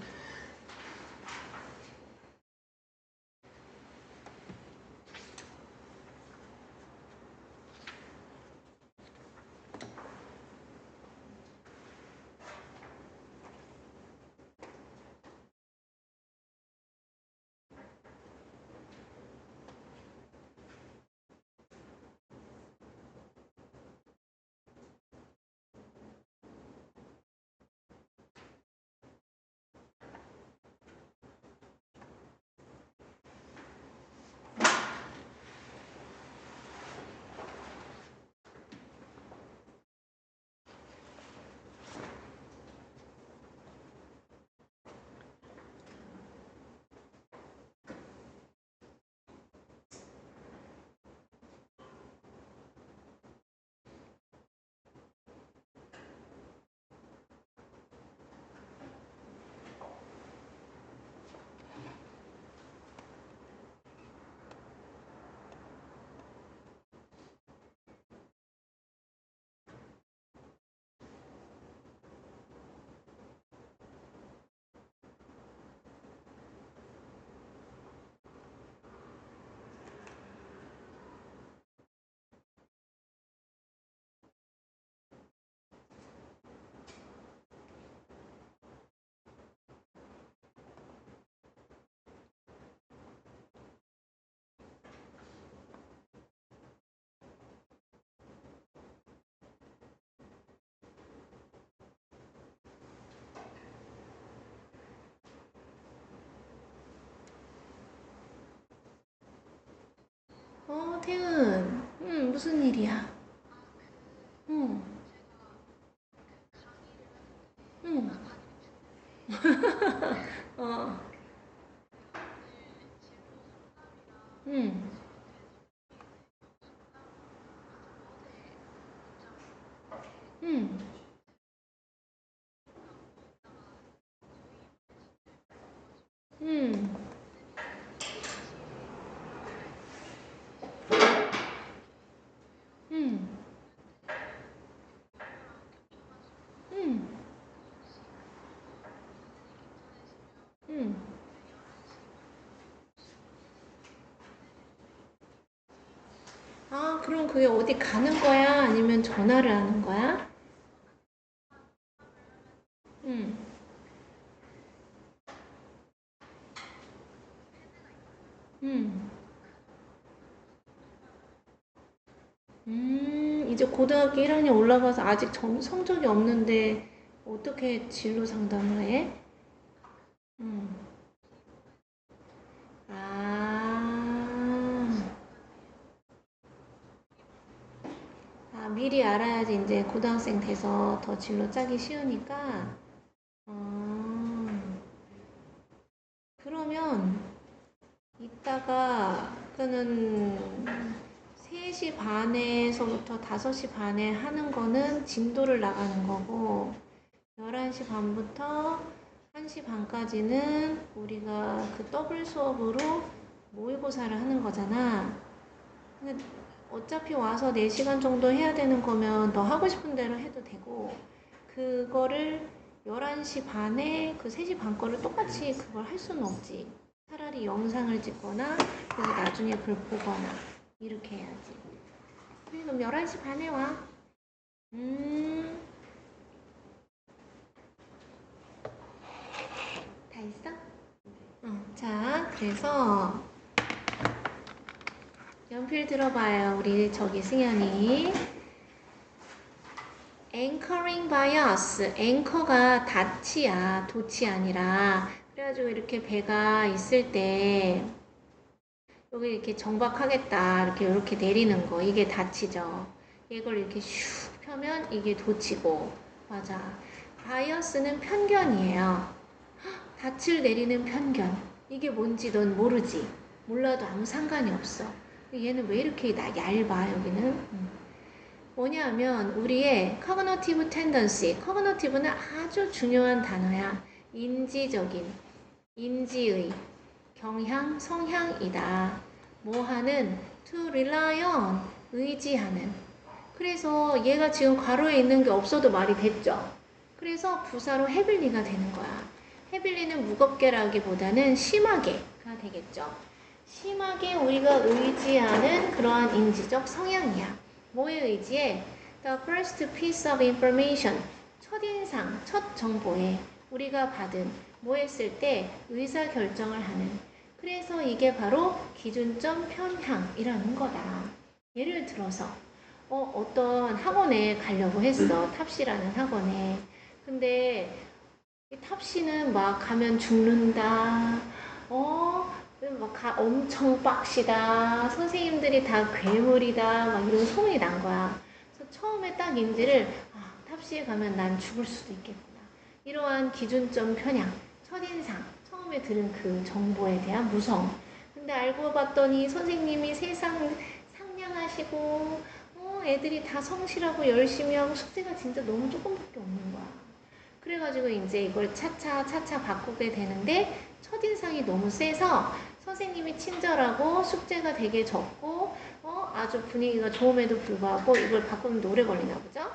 태은. 무슨 일이야? 응, 응, 어, 응, 응, 응, 응, 응, 응. 그럼 그게 어디 가는 거야? 아니면 전화를 하는 거야? 응, 응. 이제 고등학교 1학년 올라가서 아직 성적이 없는데 어떻게 진로 상담을 해? 응. 아, 미리 알아야지 이제 고등학생 돼서 더 진로 짜기 쉬우니까. 아, 그러면 이따가 그는 3시 반에서부터 5시 반에 하는 거는 진도를 나가는 거고 11시 반부터 1시 반까지는 우리가 그 더블 수업으로 모의고사를 하는 거잖아. 근데 어차피 와서 4시간 정도 해야 되는 거면 너 하고 싶은 대로 해도 되고 그거를 11시 반에 그 3시 반 거를 똑같이 그걸 할 수는 없지. 차라리 영상을 찍거나 그래서 나중에 그걸 보거나 이렇게 해야지. 그래, 그럼 11시 반에 와. 다 있어? 자, 그래서 연필 들어봐요. 우리 저기 승현이. anchoring bias. 앵커가 닻이야. 돛이 아니라. 그래가지고 이렇게 배가 있을 때 여기 이렇게 정박하겠다. 이렇게 내리는 거. 이게 닻이죠. 이걸 이렇게 슉 펴면 이게 돛이고. 맞아. 바이어스는 편견이에요. 닻을 내리는 편견. 이게 뭔지 넌 모르지. 몰라도 아무 상관이 없어. 얘는 왜 이렇게 얇아 여기는? 뭐냐면 우리의 cognitive tendency. cognitive는 아주 중요한 단어야. 인지적인, 인지의, 경향, 성향이다. 뭐하는? to rely on. 의지하는. 그래서 얘가 지금 괄호에 있는 게 없어도 말이 됐죠. 그래서 부사로 heavy가 되는 거야. heavy는 무겁게라기보다는 심하게가 되겠죠. 심하게 우리가 의지하는 그러한 인지적 성향이야. 뭐에 의지해? The first piece of information. 첫인상, 첫 정보에 우리가 받은 뭐 했을 때 의사결정을 하는. 그래서 이게 바로 기준점 편향이라는 거다. 예를 들어서 어떤 학원에 가려고 했어. 탑시라는 학원에. 근데 이 탑시는 막 가면 죽는다. 막 엄청 빡시다. 선생님들이 다 괴물이다. 막 이런 소문이 난 거야. 그래서 처음에 딱 인지를 탑시에 가면 난 죽을 수도 있겠구나. 이러한 기준점 편향, 첫인상, 처음에 들은 그 정보에 대한 무성. 근데 알고 봤더니 선생님이 세상 상냥하시고 애들이 다 성실하고 열심히 하고 숙제가 진짜 너무 조금밖에 없는 거야. 그래가지고 이제 이걸 차차 바꾸게 되는데 첫인상이 너무 세서 선생님이 친절하고 숙제가 되게 적고 아주 분위기가 좋음에도 불구하고 이걸 바꾸면 오래 걸리나 보죠?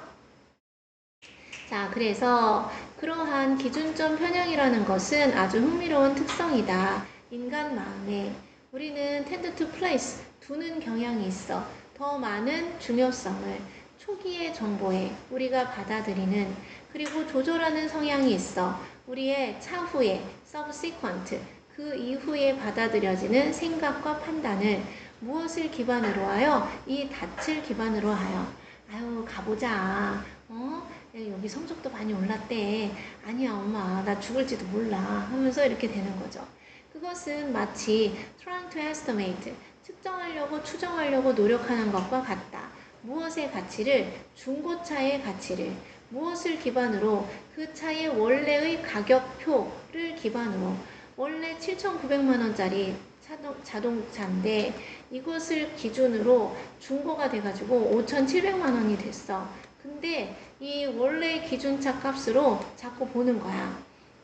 자, 그래서 그러한 기준점 편향이라는 것은 아주 흥미로운 특성이다. 인간 마음에 우리는 tend to place, 두는 경향이 있어. 더 많은 중요성을 초기의 정보에 우리가 받아들이는, 그리고 조절하는 성향이 있어. 우리의 차후에 subsequent, 그 이후에 받아들여지는 생각과 판단을 무엇을 기반으로 하여? 이 닻을 기반으로 하여. 아유, 가보자. 여기 성적도 많이 올랐대. 아니야 엄마, 나 죽을지도 몰라 하면서 이렇게 되는 거죠. 그것은 마치 trying to estimate, 측정하려고 추정하려고 노력하는 것과 같다. 무엇의 가치를? 중고차의 가치를. 무엇을 기반으로? 그 차의 원래의 가격표를 기반으로. 원래 7,900만원짜리 자동차인데 이것을 기준으로 중고가 돼가지고 5,700만원이 됐어. 근데 이 원래 기준차 값으로 자꾸 보는 거야.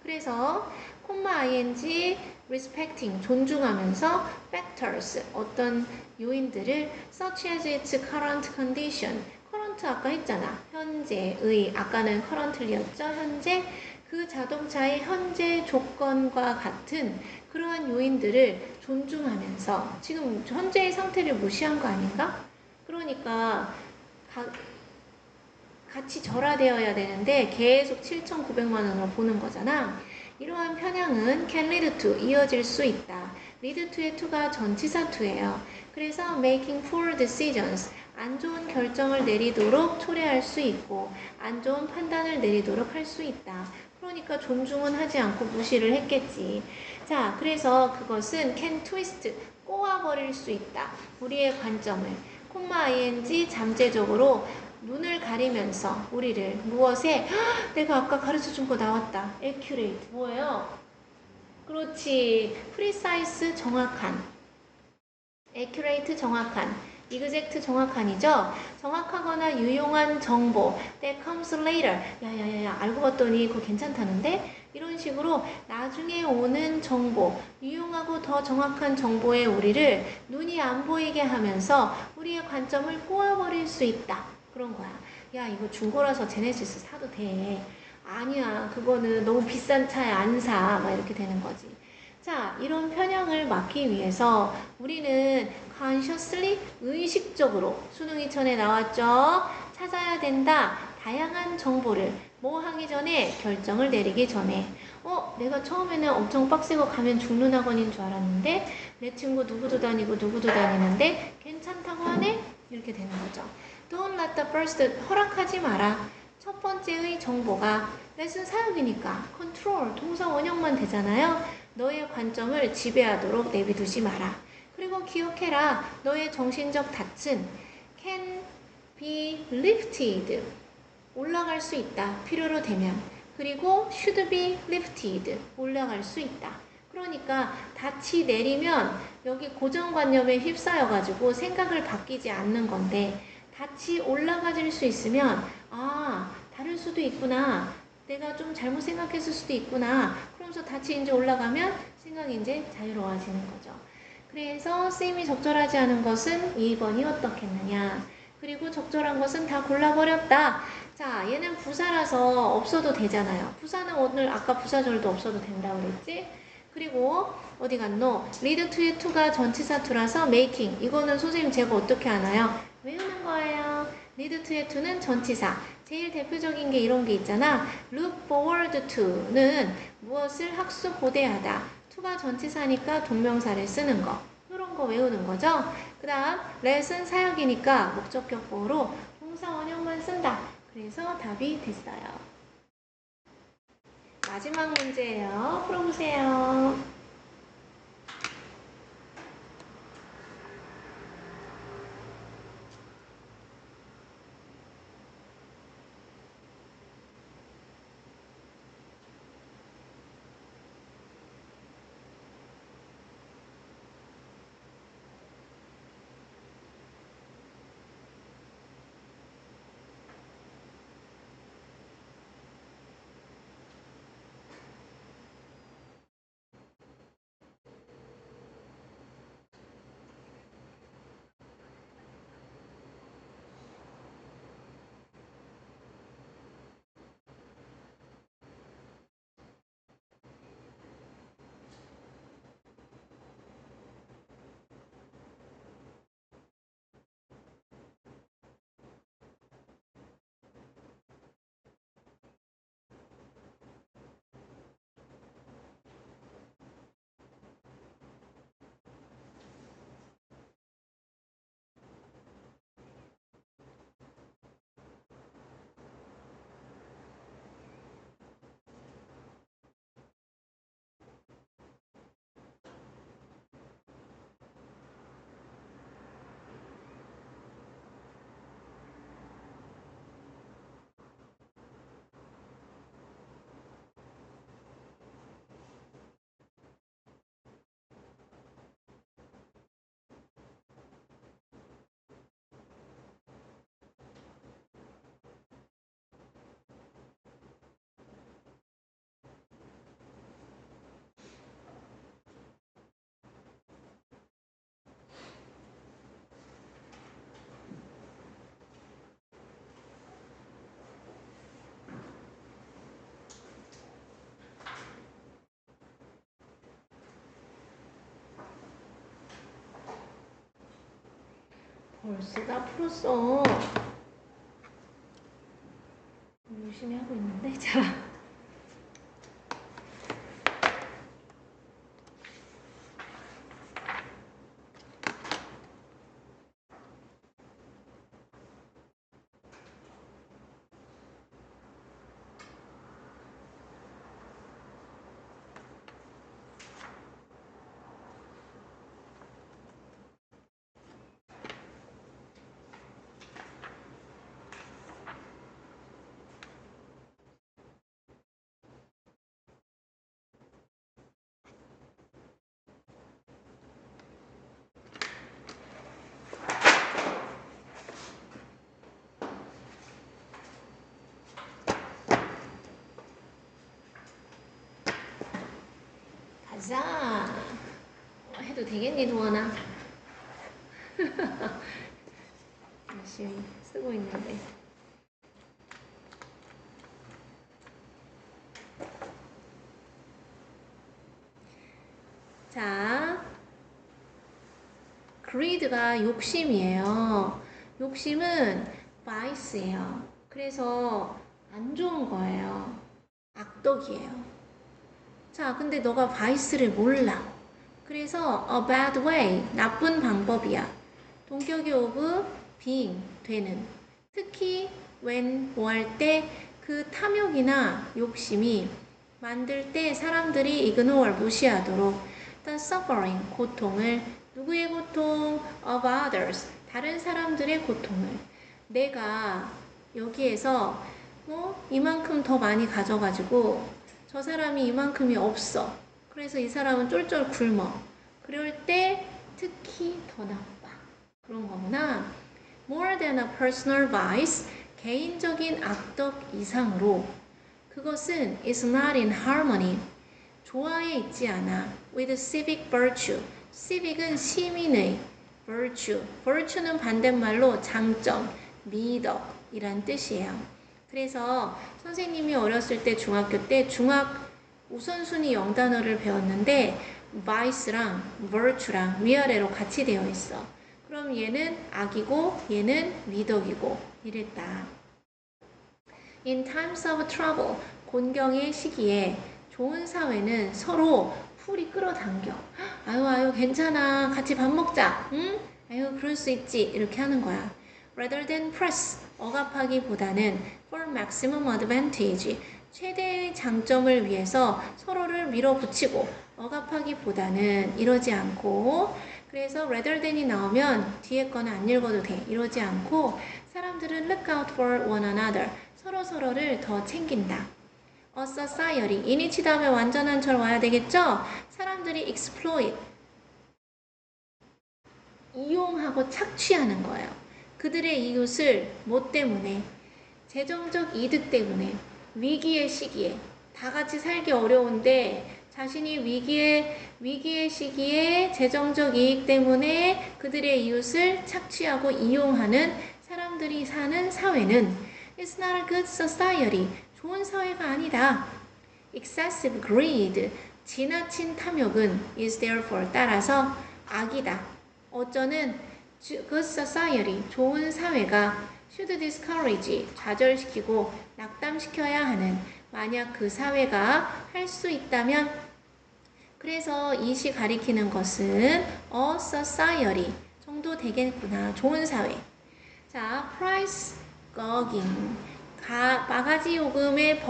그래서 ing, respecting, 존중하면서 factors, 어떤 요인들을 such as its current condition, current 아까 했잖아. 현재의, 아까는 currently였죠. 현재, 그 자동차의 현재 조건과 같은 그러한 요인들을 존중하면서, 지금 현재의 상태를 무시한 거 아닌가? 그러니까 같이 절하되어야 되는데 계속 7,900만 원으로 보는 거잖아. 이러한 편향은 can lead to, 이어질 수 있다. lead to의 to가 전치사 to예요. 그래서 making poor decisions, 안 좋은 결정을 내리도록 초래할 수 있고 안 좋은 판단을 내리도록 할 수 있다. 그러니까 존중은 하지 않고 무시를 했겠지. 자, 그래서 그것은 can twist, 꼬아버릴 수 있다. 우리의 관점을. 콤마-ing 잠재적으로 눈을 가리면서 우리를 무엇에? 내가 아까 가르쳐준 거 나왔다. accurate 뭐예요? 그렇지. precise 정확한. accurate 정확한. exact 정확한이죠. 정확하거나 유용한 정보 that comes later. 야야야야 알고 봤더니 그거 괜찮다는데? 이런 식으로 나중에 오는 정보, 유용하고 더 정확한 정보에 우리를 눈이 안 보이게 하면서 우리의 관점을 꼬아버릴 수 있다. 그런 거야. 야 이거 중고라서 제네시스 사도 돼. 아니야 그거는 너무 비싼 차에 안 사. 막 이렇게 되는 거지. 자, 이런 편향을 막기 위해서 우리는 consciously, 의식적으로 수능 2000에 나왔죠. 찾아야 된다. 다양한 정보를 뭐 하기 전에? 결정을 내리기 전에. 내가 처음에는 엄청 빡세고 가면 죽는 학원인 줄 알았는데 내 친구 누구도 다니고 누구도 다니는데 괜찮다고 하네? 이렇게 되는 거죠. Don't let the first, 허락하지 마라. 첫 번째의 정보가 레슨 사역이니까 컨트롤 동사 원형만 되잖아요. 너의 관점을 지배하도록 내비두지 마라. 그리고 기억해라. 너의 정신적 닻은 can be lifted. 올라갈 수 있다. 필요로 되면. 그리고 should be lifted. 올라갈 수 있다. 그러니까 닻이 내리면 여기 고정관념에 휩싸여가지고 생각을 바뀌지 않는 건데 닻이 올라가질 수 있으면 아 다를 수도 있구나. 내가 좀 잘못 생각했을 수도 있구나. 그러면서 닻이 이제 올라가면 생각이 이제 자유로워지는 거죠. 그래서 쌤이 적절하지 않은 것은 2번이 어떻겠느냐. 그리고 적절한 것은 다 골라버렸다. 자, 얘는 부사라서 없어도 되잖아요. 부사는 오늘 아까 부사절도 없어도 된다고 그랬지? 그리고 어디 갔노? lead to의 to가 전치사 to라서 making. 이거는 선생님 제가 어떻게 아나요? 외우는 거예요. lead to의 to는 전치사. 제일 대표적인 게 이런 게 있잖아. look forward to는 무엇을 학수고대하다. to가 전치사니까 동명사를 쓰는 거. 이런 거 외우는 거죠. 그 다음 let은 사역이니까 목적격 보호로 동사 원형만 쓴다. 그래서 답이 됐어요. 마지막 문제예요. 풀어보세요. 벌써 다 풀었어. 열심히 하고 있는데. 자. 가자. 해도 되겠니, 도원아? 열심히 쓰고 있는데. 자, greed가 욕심이에요. 욕심은 vice예요. 그래서 안 좋은 거예요. 악덕이에요. 자, 근데 너가 vice를 몰라. 그래서 a bad way, 나쁜 방법이야. 동격이 of being, 되는. 특히 when 뭐 할 때 그 탐욕이나 욕심이 만들 때 사람들이 ignore 무시하도록 the suffering 고통을 누구의 고통 of others 다른 사람들의 고통을 내가 여기에서 뭐 이만큼 더 많이 가져가지고 저 사람이 이만큼이 없어. 그래서 이 사람은 쫄쫄 굶어. 그럴 때 특히 더 나빠. 그런 거구나. More than a personal vice, 개인적인 악덕 이상으로 그것은 is not in harmony, 조화에 있지 않아. with civic virtue, civic은 시민의, virtue, virtue는 반대말로 장점, 미덕이란 뜻이에요. 그래서 선생님이 어렸을 때 중학교 때 중학 우선순위 영단어를 배웠는데 vice랑 virtue랑 위아래로 같이 되어 있어. 그럼 얘는 악이고 얘는 미덕이고 이랬다. In times of trouble, 곤경의 시기에 좋은 사회는 서로 풀이 끌어당겨. 아유 괜찮아 같이 밥 먹자. 응? 아유 그럴 수 있지 이렇게 하는 거야. Rather than press, 억압하기보다는 for maximum advantage, 최대의 장점을 위해서 서로를 밀어붙이고 억압하기보다는 이러지 않고 그래서 rather than이 나오면 뒤에 거는 안 읽어도 돼. 이러지 않고 사람들은 look out for one another, 서로를 더 챙긴다. A society, 이니치 다음에 완전한 철 와야 되겠죠? 사람들이 exploit, 이용하고 착취하는 거예요. 그들의 이웃을 뭐 때문에? 재정적 이득 때문에, 위기의 시기에, 다 같이 살기 어려운데 자신이 위기의 시기에 재정적 이익 때문에 그들의 이웃을 착취하고 이용하는 사람들이 사는 사회는 It's not a good society. 좋은 사회가 아니다. Excessive greed, 지나친 탐욕은 is therefore 따라서 악이다. 어쩌는 good society, 좋은 사회가 should discourage, 좌절시키고 낙담시켜야 하는 만약 그 사회가 할 수 있다면 그래서 이 시 가리키는 것은 a society 정도 되겠구나. 좋은 사회. 자, price gouging, 바가지 요금의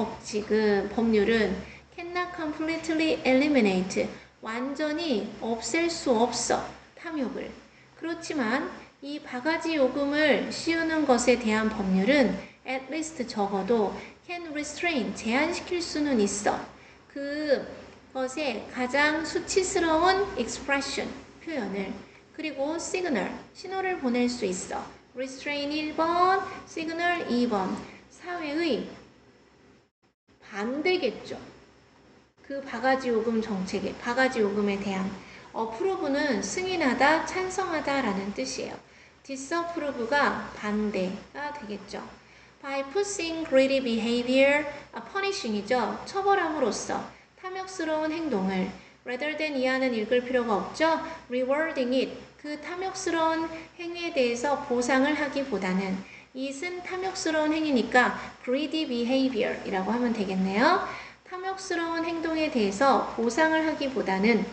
법률은 cannot completely eliminate, 완전히 없앨 수 없어. 탐욕을. 그렇지만 이 바가지 요금을 씌우는 것에 대한 법률은 at least 적어도 can restrain, 제한시킬 수는 있어. 그것의 가장 수치스러운 expression, 표현을. 그리고 signal, 신호를 보낼 수 있어. restrain 1번, signal 2번. 사회의 반대겠죠. 그 바가지 요금 정책에, 바가지 요금에 대한 approve는 승인하다, 찬성하다 라는 뜻이에요. disapprove가 반대가 되겠죠. By pushing greedy behavior, punishing이죠. 처벌함으로써 탐욕스러운 행동을 rather than 이하는 읽을 필요가 없죠. rewarding it, 그 탐욕스러운 행위에 대해서 보상을 하기보다는 it은 탐욕스러운 행위니까 greedy behavior 이라고 하면 되겠네요. 탐욕스러운 행동에 대해서 보상을 하기보다는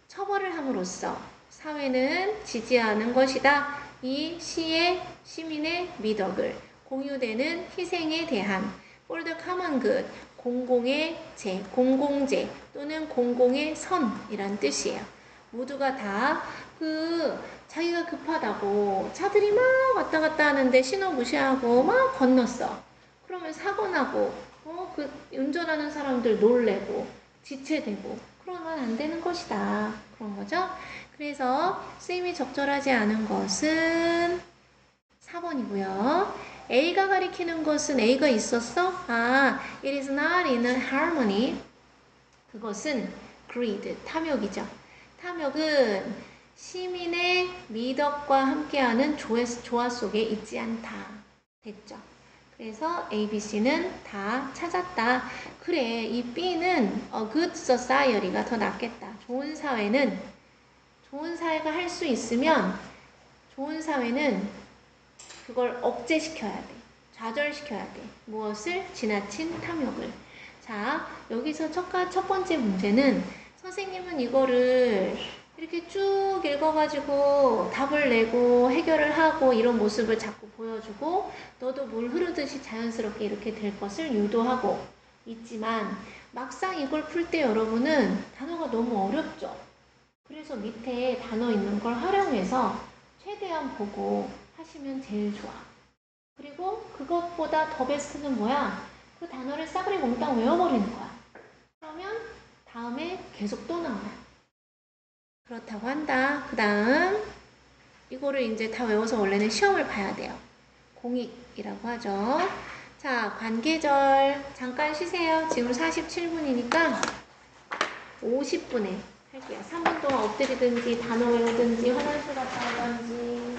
처벌을 함으로써 사회는 지지하는 것이다. 이 시의 시민의 미덕을 공유되는 희생에 대한 for the common good, 공공의 재, 공공재 또는 공공의 선이란 뜻이에요. 모두가 다 자기가 급하다고 차들이 막 왔다 갔다 하는데 신호 무시하고 막 건넜어. 그러면 사고 나고 그 운전하는 사람들 놀래고 지체되고 그러면 안 되는 것이다. 그런 거죠. 그래서 쓰임이 적절하지 않은 것은 4번이고요. A가 가리키는 것은 A가 있었어? it is not in harmony. 그것은 greed, 탐욕이죠. 탐욕은 시민의 미덕과 함께하는 조화 속에 있지 않다. 됐죠? 그래서 A, B, C는 다 찾았다. 그래, 이 B는 a good society가 더 낫겠다. 좋은 사회는, 좋은 사회가 할 수 있으면 좋은 사회는 그걸 억제시켜야 돼. 좌절시켜야 돼. 무엇을? 지나친 탐욕을. 자, 여기서 첫 번째 문제는 선생님은 이거를 이렇게 쭉 읽어가지고 답을 내고 해결을 하고 이런 모습을 자꾸 보여주고 너도 물 흐르듯이 자연스럽게 이렇게 될 것을 유도하고 있지만 막상 이걸 풀 때 여러분은 단어가 너무 어렵죠. 그래서 밑에 단어 있는 걸 활용해서 최대한 보고 하시면 제일 좋아. 그리고 그것보다 더 베스트는 뭐야? 그 단어를 싸그리 몽땅 외워버리는 거야. 그러면 다음에 계속 또 나와요. 그렇다고 한다. 그 다음 이거를 이제 다 외워서 원래는 시험을 봐야 돼요. 공익이라고 하죠. 자, 관계절 잠깐 쉬세요. 지금 47분이니까 50분에 할게요. 3분 동안 엎드리든지 단어 외우든지 화장실 갔다 오든지.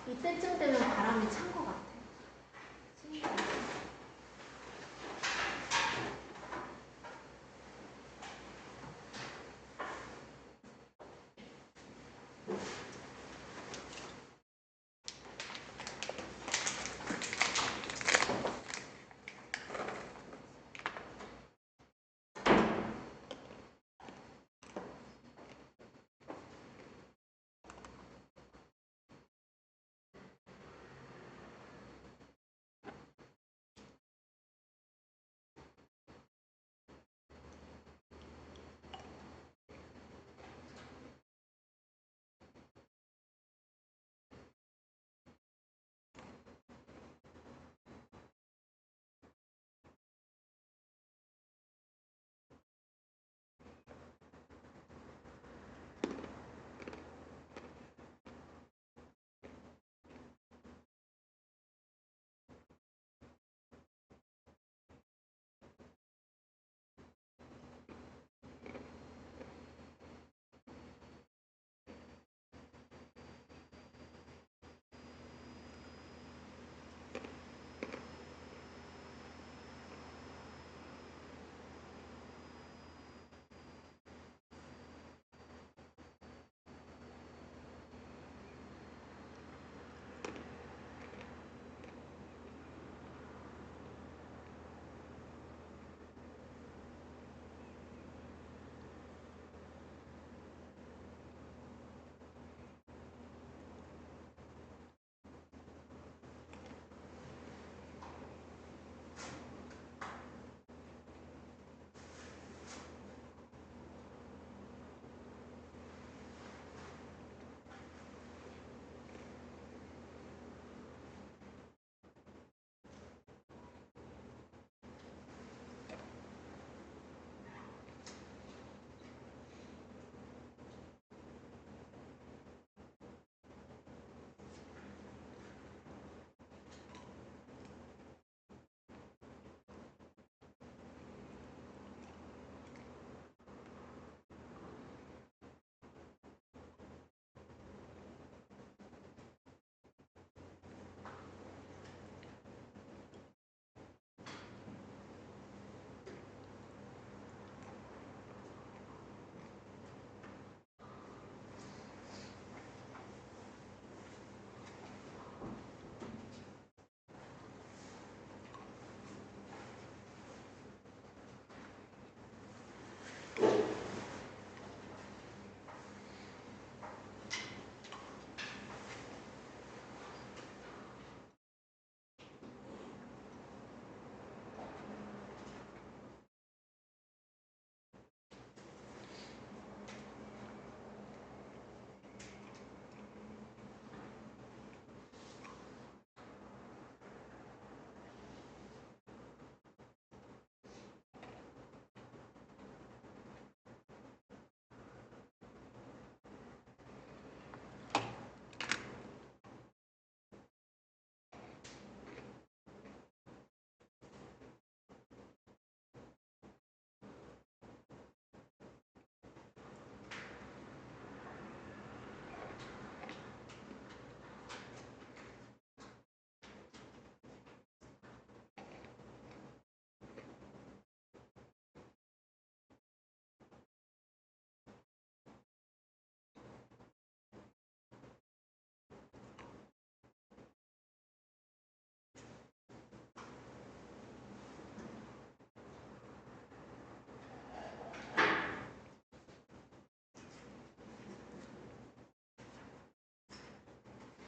이때쯤 되면 바람이 찬 것 같아요. 신기하죠?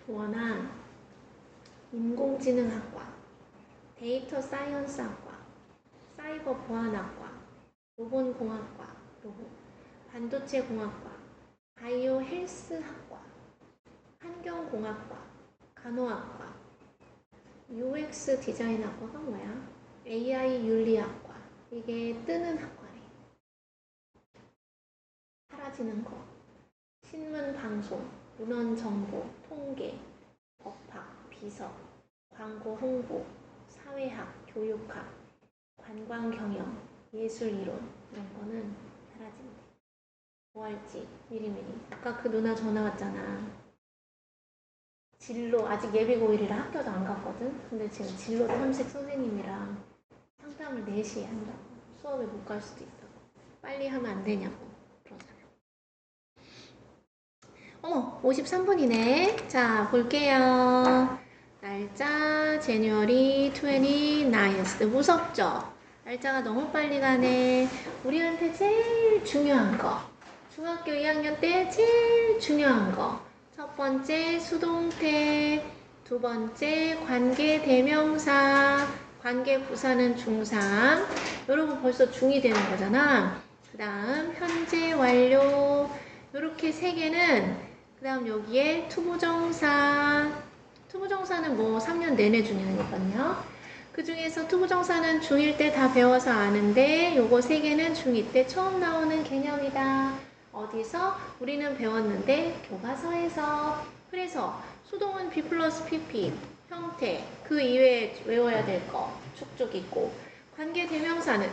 원한 인공지능학과, 데이터 사이언스학과, 사이버 보안학과, 로봇공학과, 반도체공학과, 바이오 헬스학과, 환경공학과, 간호학과, UX 디자인학과가 뭐야? AI 윤리학과. 이게 뜨는 학과네. 사라지는 거. 신문 방송, 문헌 정보, 통계, 법학, 비서, 광고 홍보, 사회학, 교육학, 관광 경영, 예술 이론 이런 거는 사라진대. 뭐 할지 미리미리. 아까 그 누나 전화 왔잖아. 진로 아직 예비고1이라 학교도 안 갔거든. 근데 지금 진로 탐색 선생님이랑 상담을 4시에 한다고. 수업에 못 갈 수도 있다고. 빨리 하면 안 되냐고 그러잖아. 어머 53분이네. 자 볼게요. 날짜 January 29th. 무섭죠? 날짜가 너무 빨리 가네. 우리한테 제일 중요한 거. 중학교 2학년 때 제일 중요한 거. 첫 번째 수동태, 두 번째 관계대명사, 관계부사는 중3. 여러분 벌써 중2 되는 거잖아. 그 다음 현재 완료. 이렇게 3개는 그 다음 여기에 투부정사. 투부정사는 뭐 3년 내내 중요하니까요. 그 중에서 투부정사는 중1 때 다 배워서 아는데 요거 3개는 중2 때 처음 나오는 개념이다. 어디서? 우리는 배웠는데 교과서에서. 그래서 수동은 B 플러스 PP 형태 그 이외에 외워야 될 거 쭉쭉 있고, 관계대명사는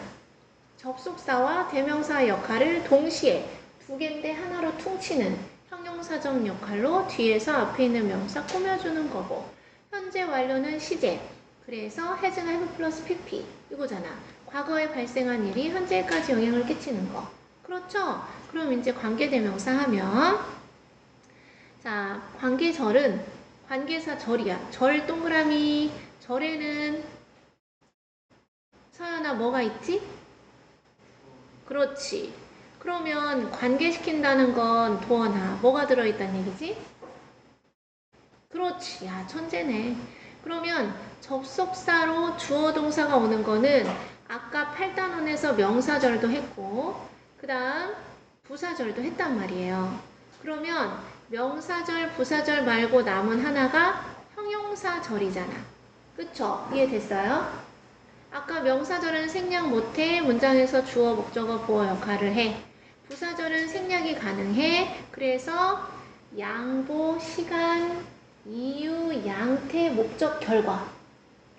접속사와 대명사의 역할을 동시에 2개인데 하나로 퉁치는 형용사적 역할로 뒤에서 앞에 있는 명사 꾸며주는 거고, 현재 완료는 시제. 그래서 has나 have 플러스 PP 이거잖아. 과거에 발생한 일이 현재까지 영향을 끼치는 거. 그렇죠? 그럼 이제 관계대명사 하면, 자 관계절은 관계사 절이야. 절 동그라미. 절에는 서연아 뭐가 있지? 그렇지. 그러면 관계시킨다는 건 도어나 뭐가 들어있다는 얘기지? 그렇지. 야 천재네. 그러면 접속사로 주어 동사가 오는 거는 아까 8단원에서 명사절도 했고 그 다음 부사절도 했단 말이에요. 그러면 명사절, 부사절 말고 남은 하나가 형용사절이잖아. 그쵸? 이해됐어요? 아까 명사절은 생략 못해. 문장에서 주어, 목적어, 보어 역할을 해. 부사절은 생략이 가능해. 그래서 양보, 시간, 이유, 양태, 목적, 결과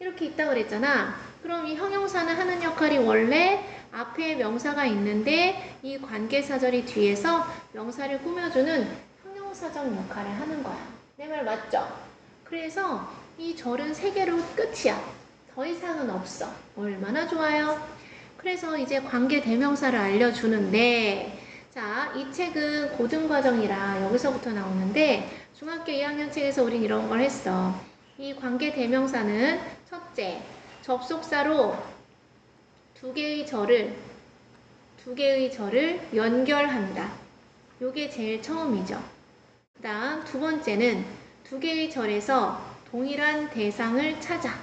이렇게 있다고 그랬잖아. 그럼 이 형용사는 하는 역할이 원래 앞에 명사가 있는데 이 관계사절이 뒤에서 명사를 꾸며주는 형용사적 역할을 하는 거야. 내 말 맞죠? 그래서 이 절은 3개로 끝이야. 더 이상은 없어. 얼마나 좋아요? 그래서 이제 관계대명사를 알려주는데, 자, 이 책은 고등과정이라 여기서부터 나오는데 중학교 2학년 책에서 우린 이런 걸 했어. 이 관계대명사는 첫째, 접속사로 2개의 절을 연결한다. 요게 제일 처음이죠. 그 다음 두 번째는 2개의 절에서 동일한 대상을 찾아.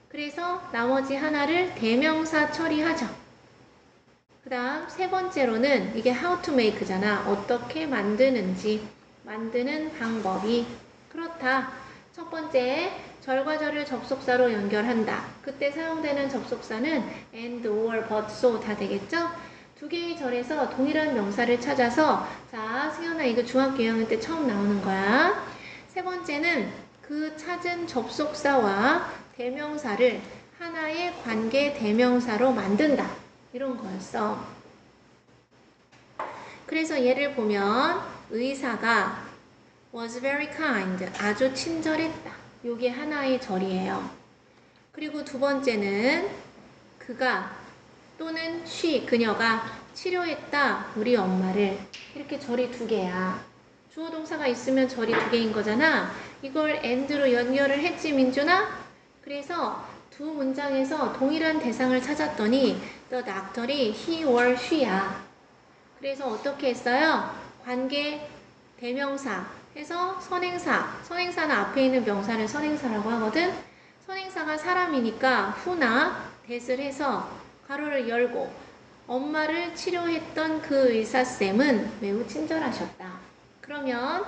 그래서 나머지 하나를 대명사 처리하죠. 그 다음 세 번째로는 이게 how to make잖아. 어떻게 만드는지, 만드는 방법이 그렇다. 첫 번째, 절과 절을 접속사로 연결한다. 그때 사용되는 접속사는 and, or, but, so 다 되겠죠? 2개의 절에서 동일한 명사를 찾아서, 자, 승현아 이거 중학교 2학년 때 처음 나오는 거야. 세 번째는 그 찾은 접속사와 대명사를 하나의 관계 대명사로 만든다. 이런 거였어. 그래서 예를 보면 의사가 was very kind. 아주 친절했다. 요게 하나의 절이에요. 그리고 두 번째는 그가 또는 she, 그녀가 치료했다. 우리 엄마를. 이렇게 절이 2개야. 주어 동사가 있으면 절이 2개인 거잖아. 이걸 and로 연결을 했지 민준아? 그래서 두 문장에서 동일한 대상을 찾았더니 the doctor이 he or she야. 그래서 어떻게 했어요? 관계 대명사 해서 선행사는 앞에 있는 명사를 선행사라고 하거든. 선행사가 사람이니까 who나 that을 해서 가로를 열고 엄마를 치료했던 그 의사쌤은 매우 친절하셨다. 그러면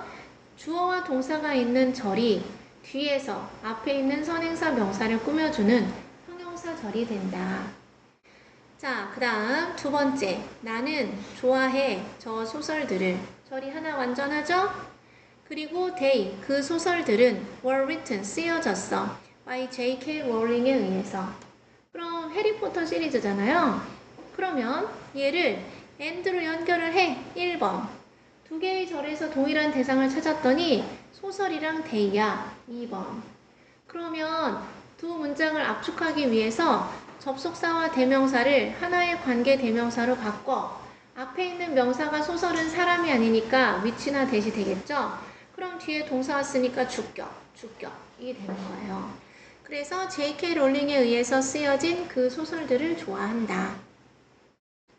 주어와 동사가 있는 절이 뒤에서 앞에 있는 선행사 명사를 꾸며주는 형용사 절이 된다. 자, 그 다음 두 번째. 나는 좋아해 저 소설들을. 절이 하나 완전하죠? 그리고 they, 그 소설들은 were written, 쓰여졌어. by J.K. 롤링에 의해서. 그럼 해리포터 시리즈잖아요. 그러면 얘를 and로 연결을 해. 1번. 두 개의 절에서 동일한 대상을 찾았더니 소설이랑 they야. 2번. 그러면 두 문장을 압축하기 위해서 접속사와 대명사를 하나의 관계 대명사로 바꿔. 앞에 있는 명사가 소설은 사람이 아니니까 which나 that이 되겠죠? 그럼 뒤에 동사 왔으니까 주격. 이게 되는 거예요. 그래서 J.K. 롤링에 의해서 쓰여진 그 소설들을 좋아한다.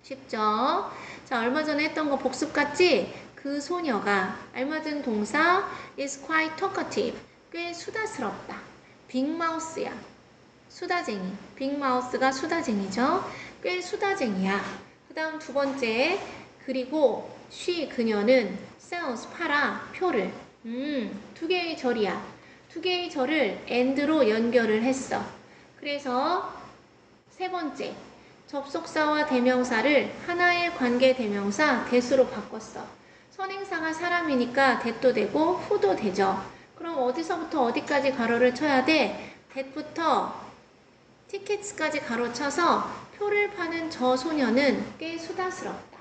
쉽죠? 자, 얼마 전에 했던 거 복습 같지? 그 소녀가 알맞은 동사 is quite talkative. 꽤 수다스럽다. 빅마우스야. 수다쟁이. 빅마우스가 수다쟁이죠? 꽤 수다쟁이야. 그 다음 두 번째. 그리고 그녀는 sells, 팔아, 표를. 두 개의 절이야. 두 개의 절을 and로 연결을 했어. 그래서 세 번째. 접속사와 대명사를 하나의 관계 대명사 that으로 바꿨어. 선행사가 사람이니까 that도 되고 who도 되죠. 그럼 어디서부터 어디까지 가로를 쳐야 돼? that부터 티켓스까지 가로쳐서 표를 파는 저 소녀는 꽤 수다스럽다.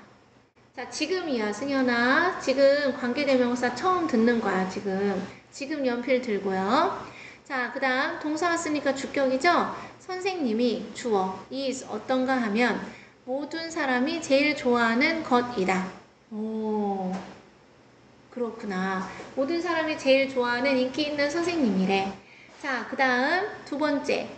자, 지금이야, 승현아. 지금 관계대명사 처음 듣는 거야, 지금 연필 들고요. 자, 그 다음 동사 왔으니까 주격이죠? 선생님이 주어, is 어떤가 하면 모든 사람이 제일 좋아하는 것이다. 오, 그렇구나. 모든 사람이 제일 좋아하는 인기 있는 선생님이래. 자, 그 다음 두 번째.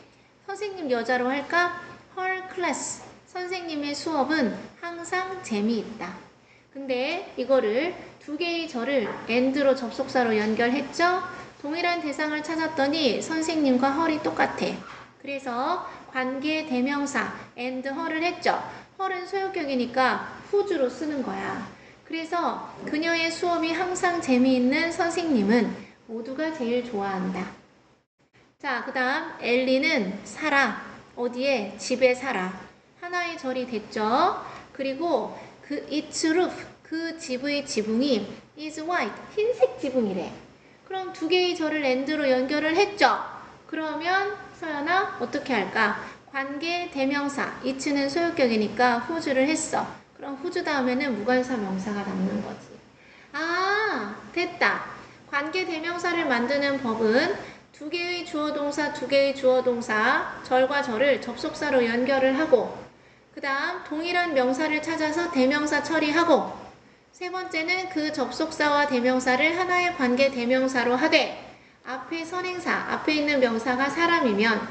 선생님 여자로 할까? Her class. 선생님의 수업은 항상 재미있다. 근데 이거를 두 개의 절을 and로 접속사로 연결했죠? 동일한 대상을 찾았더니 선생님과 her이 똑같아. 그래서 관계 대명사 and her를 했죠? her은 소유격이니까 whose로 쓰는 거야. 그래서 그녀의 수업이 항상 재미있는 선생님은 모두가 제일 좋아한다. 자, 그 다음 엘리는 살아. 어디에? 집에 살아. 하나의 절이 됐죠. 그리고 그 its roof, 그 집의 지붕이 is white, 흰색 지붕이래. 그럼 두 개의 절을 and로 연결을 했죠. 그러면 서연아 어떻게 할까? 관계 대명사 it는 소유격이니까 whose를 했어. 그럼 whose 다음에는 무관사 명사가 남는 거지. 아, 됐다. 관계 대명사를 만드는 법은 두 개의 주어동사, 절과 절을 접속사로 연결을 하고 그 다음 동일한 명사를 찾아서 대명사 처리하고 세 번째는 그 접속사와 대명사를 하나의 관계 대명사로 하되 앞에 선행사, 앞에 있는 명사가 사람이면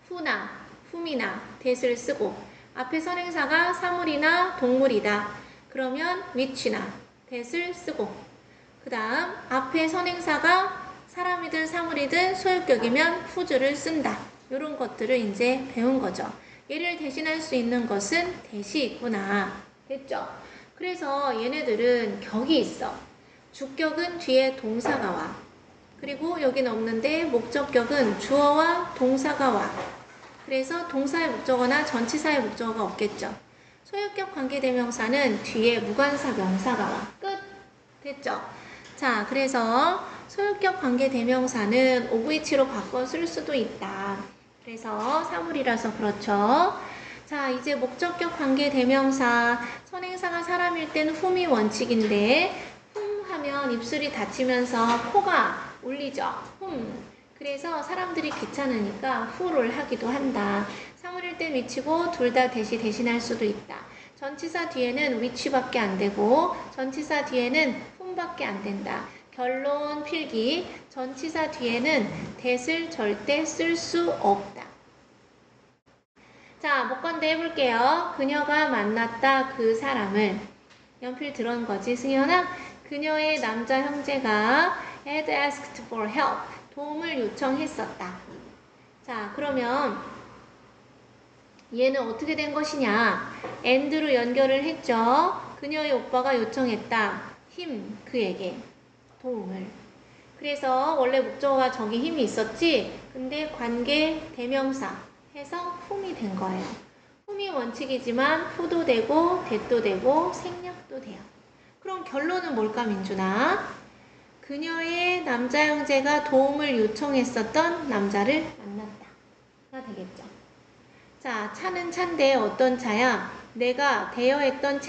who나 whom이나 that을 쓰고 앞에 선행사가 사물이나 동물이다. 그러면 which나 that을 쓰고 그 다음 앞에 선행사가 사람이든 사물이든 소유격이면 whose를 쓴다. 이런 것들을 이제 배운 거죠. 얘를 대신할 수 있는 것은 that이 있구나. 됐죠? 그래서 얘네들은 격이 있어. 주격은 뒤에 동사가 와. 그리고 여긴 없는데 목적격은 주어와 동사가 와. 그래서 동사의 목적어나 전치사의 목적어가 없겠죠. 소유격 관계대명사는 뒤에 무관사 명사가 와. 끝! 됐죠? 자, 그래서 소유격 관계대명사는 OVH로 바꿔 쓸 수도 있다. 그래서 사물이라서 그렇죠. 자, 이제 목적격 관계대명사 선행사가 사람일 땐 whom이 원칙인데 whom 하면 입술이 닫히면서 코가 울리죠. whom. 그래서 사람들이 귀찮으니까 who를 하기도 한다. 사물일 땐 which고 둘 다 대신할 수도 있다. 전치사 뒤에는 which밖에 안 되고 전치사 뒤에는 whom밖에 안 된다. 결론 필기. 전치사 뒤에는 that을 절대 쓸 수 없다. 자, 목건대 해볼게요. 그녀가 만났다 그 사람을. 연필 들어온 거지, 승현아? 그녀의 남자 형제가 had asked for help. 도움을 요청했었다. 자, 그러면 얘는 어떻게 된 것이냐? and로 연결을 했죠. 그녀의 오빠가 요청했다. him, 그에게 도움을. 그래서 원래 목적어가 저기 힘이 있었지? 근데 관계 대명사 해서 whom이 된 거예요. whom이 원칙이지만 who도 되고 that도 되고 생략도 돼요. 그럼 결론은 뭘까, 민준아? 그녀의 남자 형제가 도움을 요청했었던 남자를 만났다가 되겠죠. 자, 차는 차인데 어떤 차야? 내가 대여했던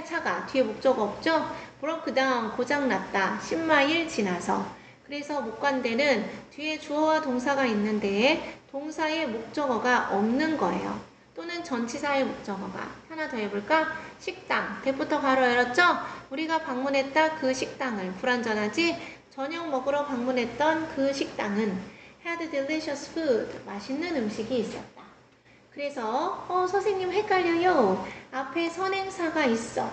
차가 뒤에 목적어 없죠? 브로크다운, 고장났다. 10마일 지나서. 그래서 목관대는 뒤에 주어와 동사가 있는데 동사의 목적어가 없는 거예요. 또는 전치사의 목적어가. 하나 더 해볼까? 식당. 대부터 바로 열었죠? 우리가 방문했다 그 식당을. 불완전하지? 저녁 먹으러 방문했던 그 식당은 had delicious food. 맛있는 음식이 있었다. 그래서 선생님 헷갈려요. 앞에 선행사가 있어.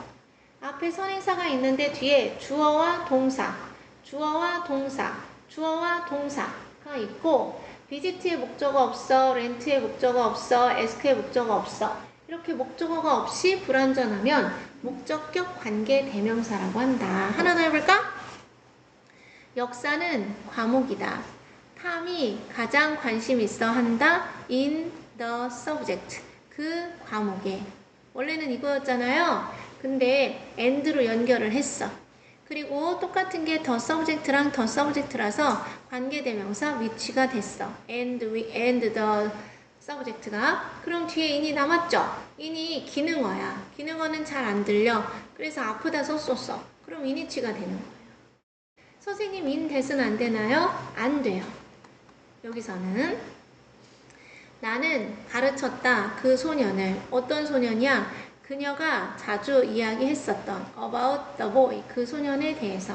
앞에 선행사가 있는데 뒤에 주어와 동사가 있고 visit의 목적어 없어, rent의 목적어 없어, ask의 목적어 없어. 이렇게 목적어가 없이 불완전하면 목적격 관계 대명사라고 한다. 하나 더 해볼까? 역사는 과목이다. 탐이 가장 관심 있어 한다. in the subject. 그 과목에. 원래는 이거였잖아요. 근데 and로 연결을 했어. 그리고 똑같은 게 the subject랑 the subject라서 관계대명사 which가 됐어. and the subject가. 그럼 뒤에 in이 남았죠? in이 기능어야. 기능어는 잘 안 들려. 그래서 아프다 썼었어. 그럼 in이치가 되는 거예요. 선생님 in that은 안 되나요? 안 돼요. 여기서는 나는 가르쳤다 그 소년을. 어떤 소년이야? 그녀가 자주 이야기했었던 about the boy, 그 소년에 대해서.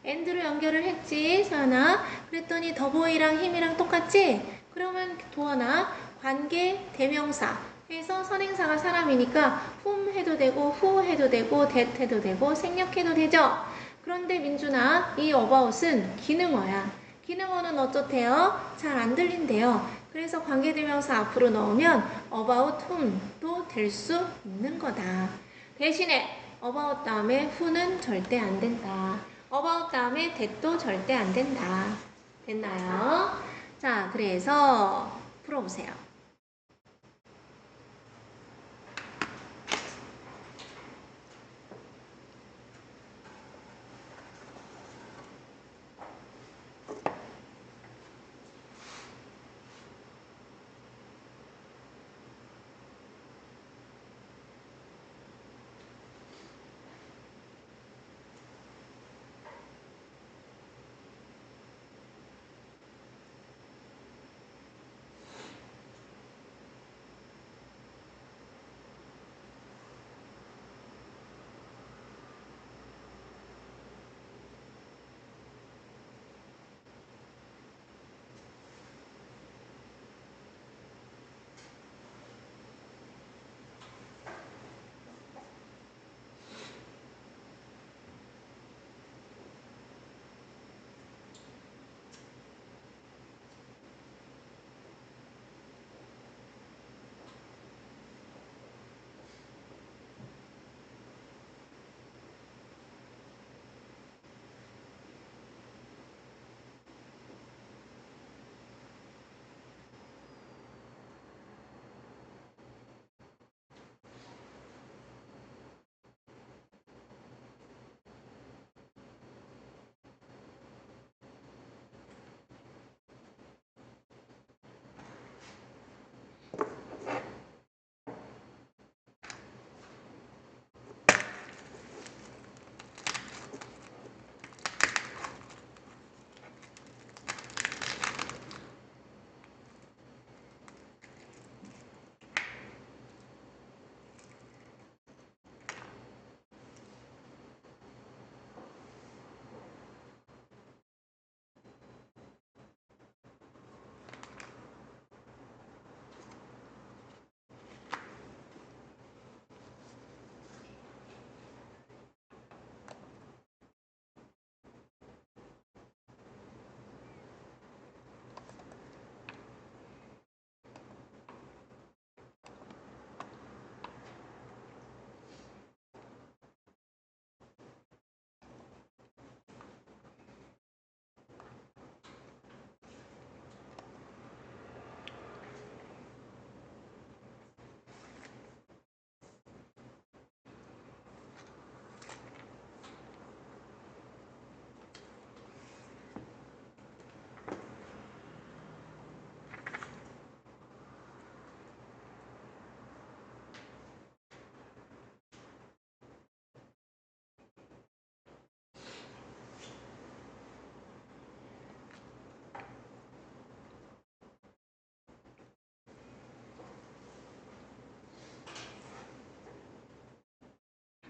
and로 연결을 했지, 서연아. 그랬더니 the boy랑 him이랑 똑같지? 그러면 도원아, 관계 대명사 해서 선행사가 사람이니까 whom 해도 되고 who 해도 되고 that 해도 되고 생략해도 되죠? 그런데 민준아, 이 about은 기능어야. 기능어는 어떻대요? 잘 안 들린대요. 그래서 관계대명사 앞으로 넣으면 about whom도 될 수 있는 거다. 대신에 about 다음에 who는 절대 안 된다. about 다음에 that도 절대 안 된다. 됐나요? 자, 그래서 풀어보세요.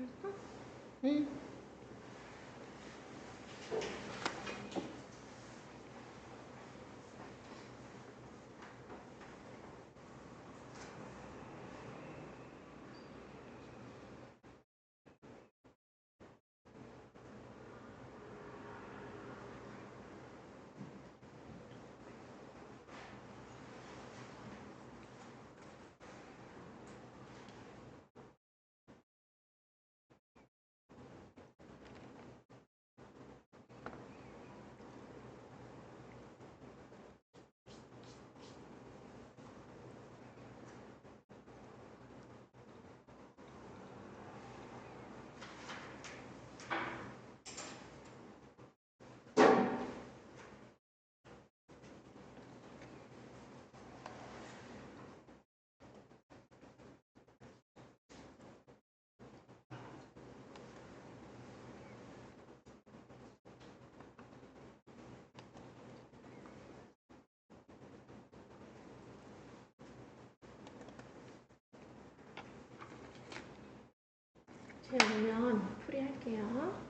알았어? 응. 그러면 풀이 할게요.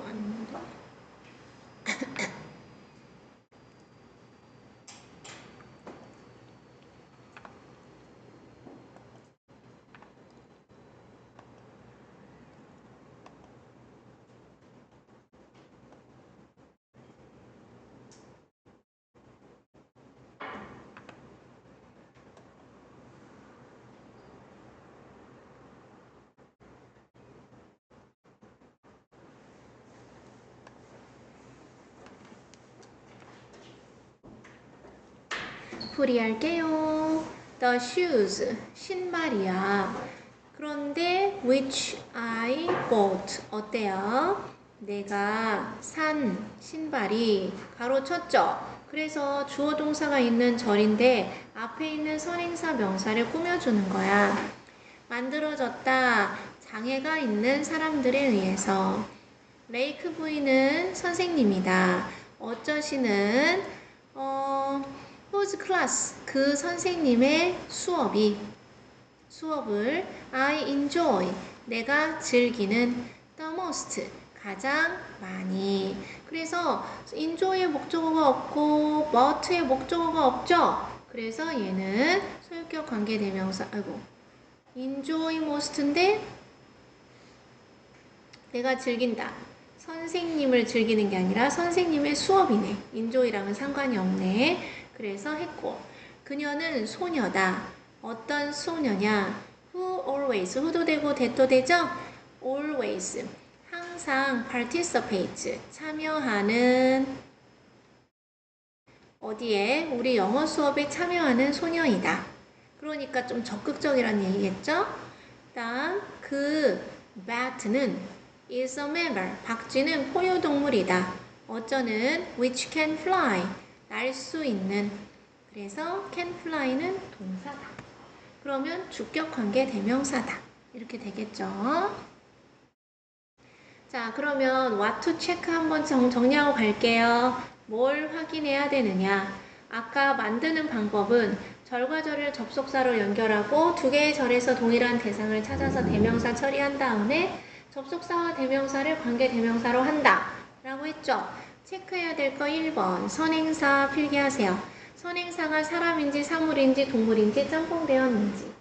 아닌데. 풀이 할게요. The shoes, 신발이야. 그런데 which I bought, 어때요? 내가 산 신발이 가로쳤죠. 그래서 주어 동사가 있는 절인데 앞에 있는 선행사 명사를 꾸며주는 거야. 만들어졌다. 장애가 있는 사람들에 의해서. 레이크 부인은 선생님이다. 어쩌시는 whose class, 그 선생님의 수업을 I enjoy, 내가 즐기는 the most, 가장 많이. 그래서 enjoy의 목적어가 없고 but의 목적어가 없죠. 그래서 얘는 소유격 관계대명사, enjoy most인데 내가 즐긴다. 선생님을 즐기는 게 아니라 선생님의 수업이네. enjoy랑은 상관이 없네. 그래서 했고, 그녀는 소녀다. 어떤 소녀냐? who always, who도 되고 that도 되죠? always, 항상 participate, 참여하는, 어디에? 우리 영어 수업에 참여하는 소녀이다. 그러니까 좀 적극적이란 얘기겠죠? 다음, 그 bat는 is a mammal, 박쥐는 포유동물이다. 어쩌는 which can fly, 날 수 있는. 그래서 can fly는 동사다. 그러면 주격관계 대명사다. 이렇게 되겠죠. 자, 그러면 what to check 한번 정리하고 갈게요. 뭘 확인해야 되느냐? 아까 만드는 방법은 절과 절을 접속사로 연결하고 두 개의 절에서 동일한 대상을 찾아서 대명사 처리한 다음에 접속사와 대명사를 관계 대명사로 한다 라고 했죠. 체크해야 될 거 1번 선행사 필기하세요. 선행사가 사람인지 사물인지 동물인지 짬뽕되었는지.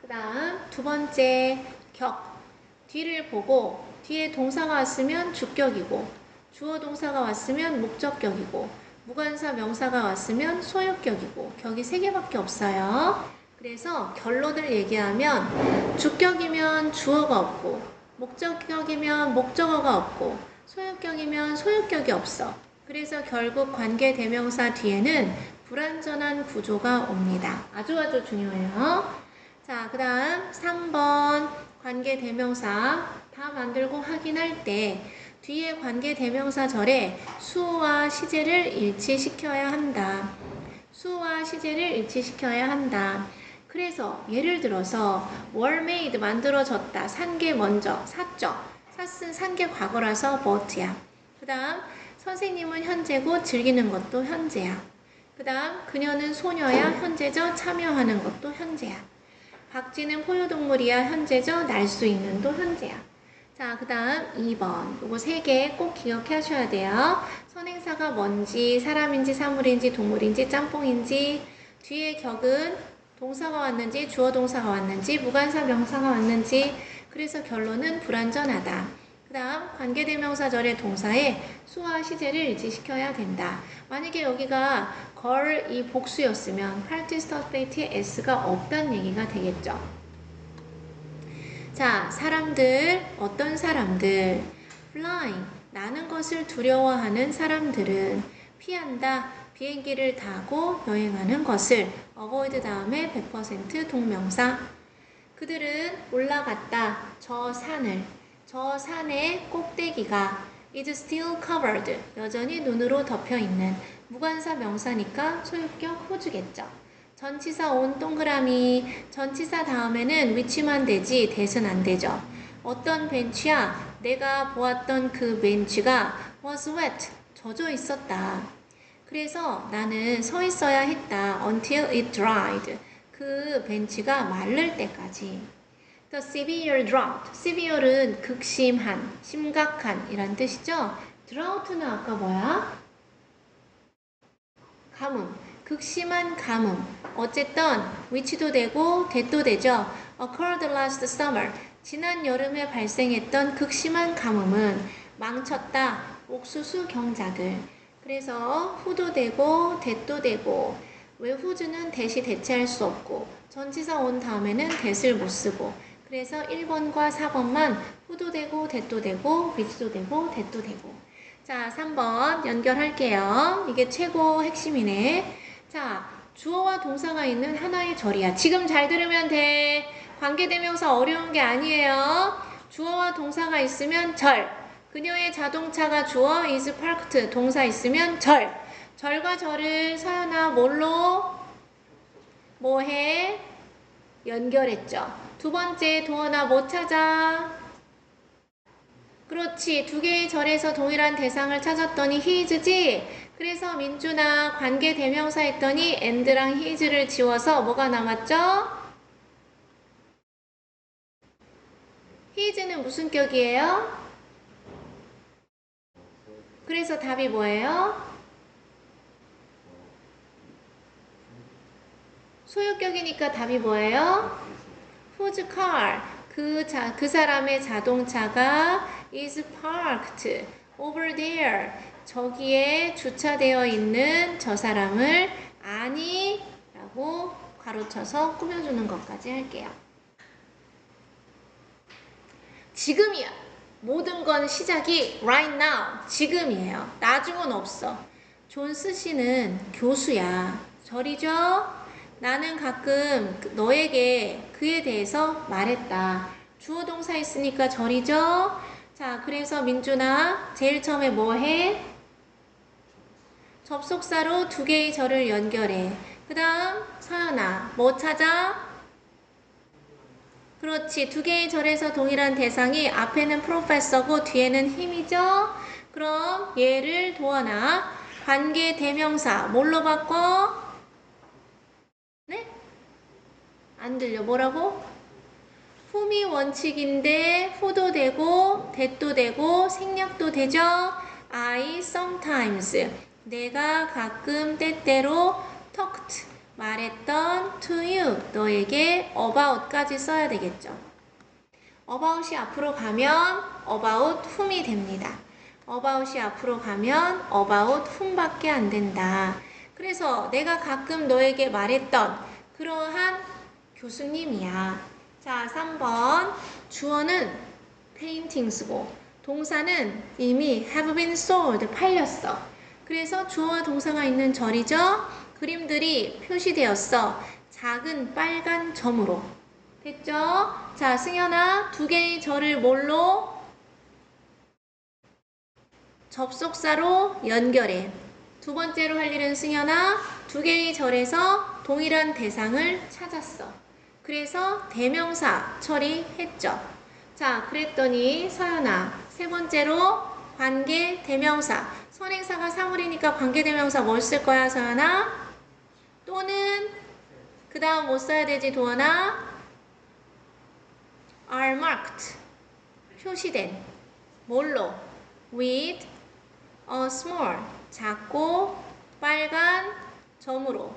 그 다음 두 번째 격, 뒤를 보고 뒤에 동사가 왔으면 주격이고 주어 동사가 왔으면 목적격이고 무관사 명사가 왔으면 소유격이고 격이 3개밖에 없어요. 그래서 결론을 얘기하면 주격이면 주어가 없고 목적격이면 목적어가 없고 소유격이면 소유격이 없어. 그래서 결국 관계대명사 뒤에는 불완전한 구조가 옵니다. 아주 중요해요. 자, 그 다음 3번 관계대명사 다 만들고 확인할 때 뒤에 관계대명사절에 수와 시제를 일치시켜야 한다. 수와 시제를 일치시켜야 한다. 그래서 예를 들어서 were made 만들어졌다. 산 게 먼저 샀죠. 샀은 산 게 과거라서 bought야. 그 다음 선생님은 현재고 즐기는 것도 현재야. 그 다음 그녀는 소녀야. 현재죠. 참여하는 것도 현재야. 박쥐는 포유동물이야. 현재죠. 날 수 있는 도 현재야. 자, 그 다음 2번. 요거 3개 꼭 기억하셔야 돼요. 선행사가 뭔지, 사람인지, 사물인지, 동물인지, 짬뽕인지, 뒤에 격은 동사가 왔는지, 주어 동사가 왔는지, 무관사 명사가 왔는지, 그래서 결론은 불완전하다. 그 다음 관계대명사절의 동사에 수와 시제를 일치시켜야 된다. 만약에 여기가 걸 이 복수였으면 파티스터페이트에 s가 없다는 얘기가 되겠죠. 자, 사람들, 어떤 사람들, flying, 나는 것을 두려워하는 사람들은 피한다, 비행기를 타고 여행하는 것을 avoid 다음에 100% 동명사. 그들은 올라갔다, 저 산의 꼭대기가 is still covered, 여전히 눈으로 덮여있는 무관사 명사니까 소유격 호주겠죠. 전치사 온 동그라미, 전치사 다음에는 위치만 되지 대은 안 되죠. 어떤 벤치야? 내가 보았던 그 벤치가 was wet, 젖어 있었다. 그래서 나는 서 있어야 했다. until it dried, 그 벤치가 마를 때까지. The severe drought, severe은 극심한, 심각한 이란 뜻이죠. drought는 아까 뭐야? 가뭄, 극심한 가뭄. 어쨌든 which도 되고 that도 되죠. occurred last summer, 지난 여름에 발생했던 극심한 가뭄은 망쳤다, 옥수수 경작을. 그래서 who도 되고 that도 되고, 왜 who는 that이 대체할 수 없고 전치사 온 다음에는 that을 못 쓰고, 그래서 1번과 4번만 who도 되고 that도 되고 which도 되고 that도 되고. 자, 3번 연결할게요. 이게 최고 핵심이네. 자, 주어와 동사가 있는 하나의 절이야. 지금 잘 들으면 돼. 관계대명사 어려운 게 아니에요. 주어와 동사가 있으면 절. 그녀의 자동차가 주어 is parked, 동사 있으면 절. 절과 절을 서연아 뭘로? 뭐해? 연결했죠. 두 번째 도원아 뭐 찾아? 그렇지. 두 개의 절에서 동일한 대상을 찾았더니 his지. 그래서 민준아 관계 대명사 했더니 and랑 his를 지워서 뭐가 남았죠? his는 무슨 격이에요? 그래서 답이 뭐예요? 소유격이니까 답이 뭐예요? whose car, 그 사람의 자동차가 is parked over there, 저기에 주차되어 있는 저 사람을 아니 라고 가로쳐서 꾸며주는 것까지 할게요. 지금이야. 모든 건 시작이 right now, 지금이에요. 나중은 없어. 존스 씨는 교수야. 절이죠? 나는 가끔 너에게 그에 대해서 말했다. 주어 동사 있으니까 절이죠? 자, 그래서 민준아 제일 처음에 뭐 해? 접속사로 두 개의 절을 연결해. 그 다음 서연아 뭐 찾아? 그렇지. 두 개의 절에서 동일한 대상이 앞에는 프로페서고 뒤에는 힘이죠? 그럼 얘를 도와나 관계 대명사 뭘로 바꿔? 네? 안 들려. 뭐라고? whom이 원칙인데 who도 되고 that도 되고 생략도 되죠? I sometimes, 내가 가끔 때때로 talked, 말했던 to you, 너에게 about까지 써야 되겠죠. about이 앞으로 가면 about whom이 됩니다. about이 앞으로 가면 about whom밖에 안 된다. 그래서 내가 가끔 너에게 말했던 그러한 교수님이야. 자, 3번 주어는 paintings고 동사는 이미 have been sold, 팔렸어. 그래서 주어와 동사가 있는 절이죠. 그림들이 표시되었어. 작은 빨간 점으로. 됐죠? 자, 승현아, 두 개의 절을 뭘로? 접속사로 연결해. 두 번째로 할 일은 승현아, 두 개의 절에서 동일한 대상을 찾았어. 그래서 대명사 처리했죠. 자, 그랬더니 서연아, 세 번째로 관계 대명사. 선행사가 사물이니까 관계 대명사 뭘 쓸 거야, 서연아? 또는 그 다음 뭐 써야 되지, 도원아? are marked. 표시된. 뭘로? with a small. 작고 빨간 점으로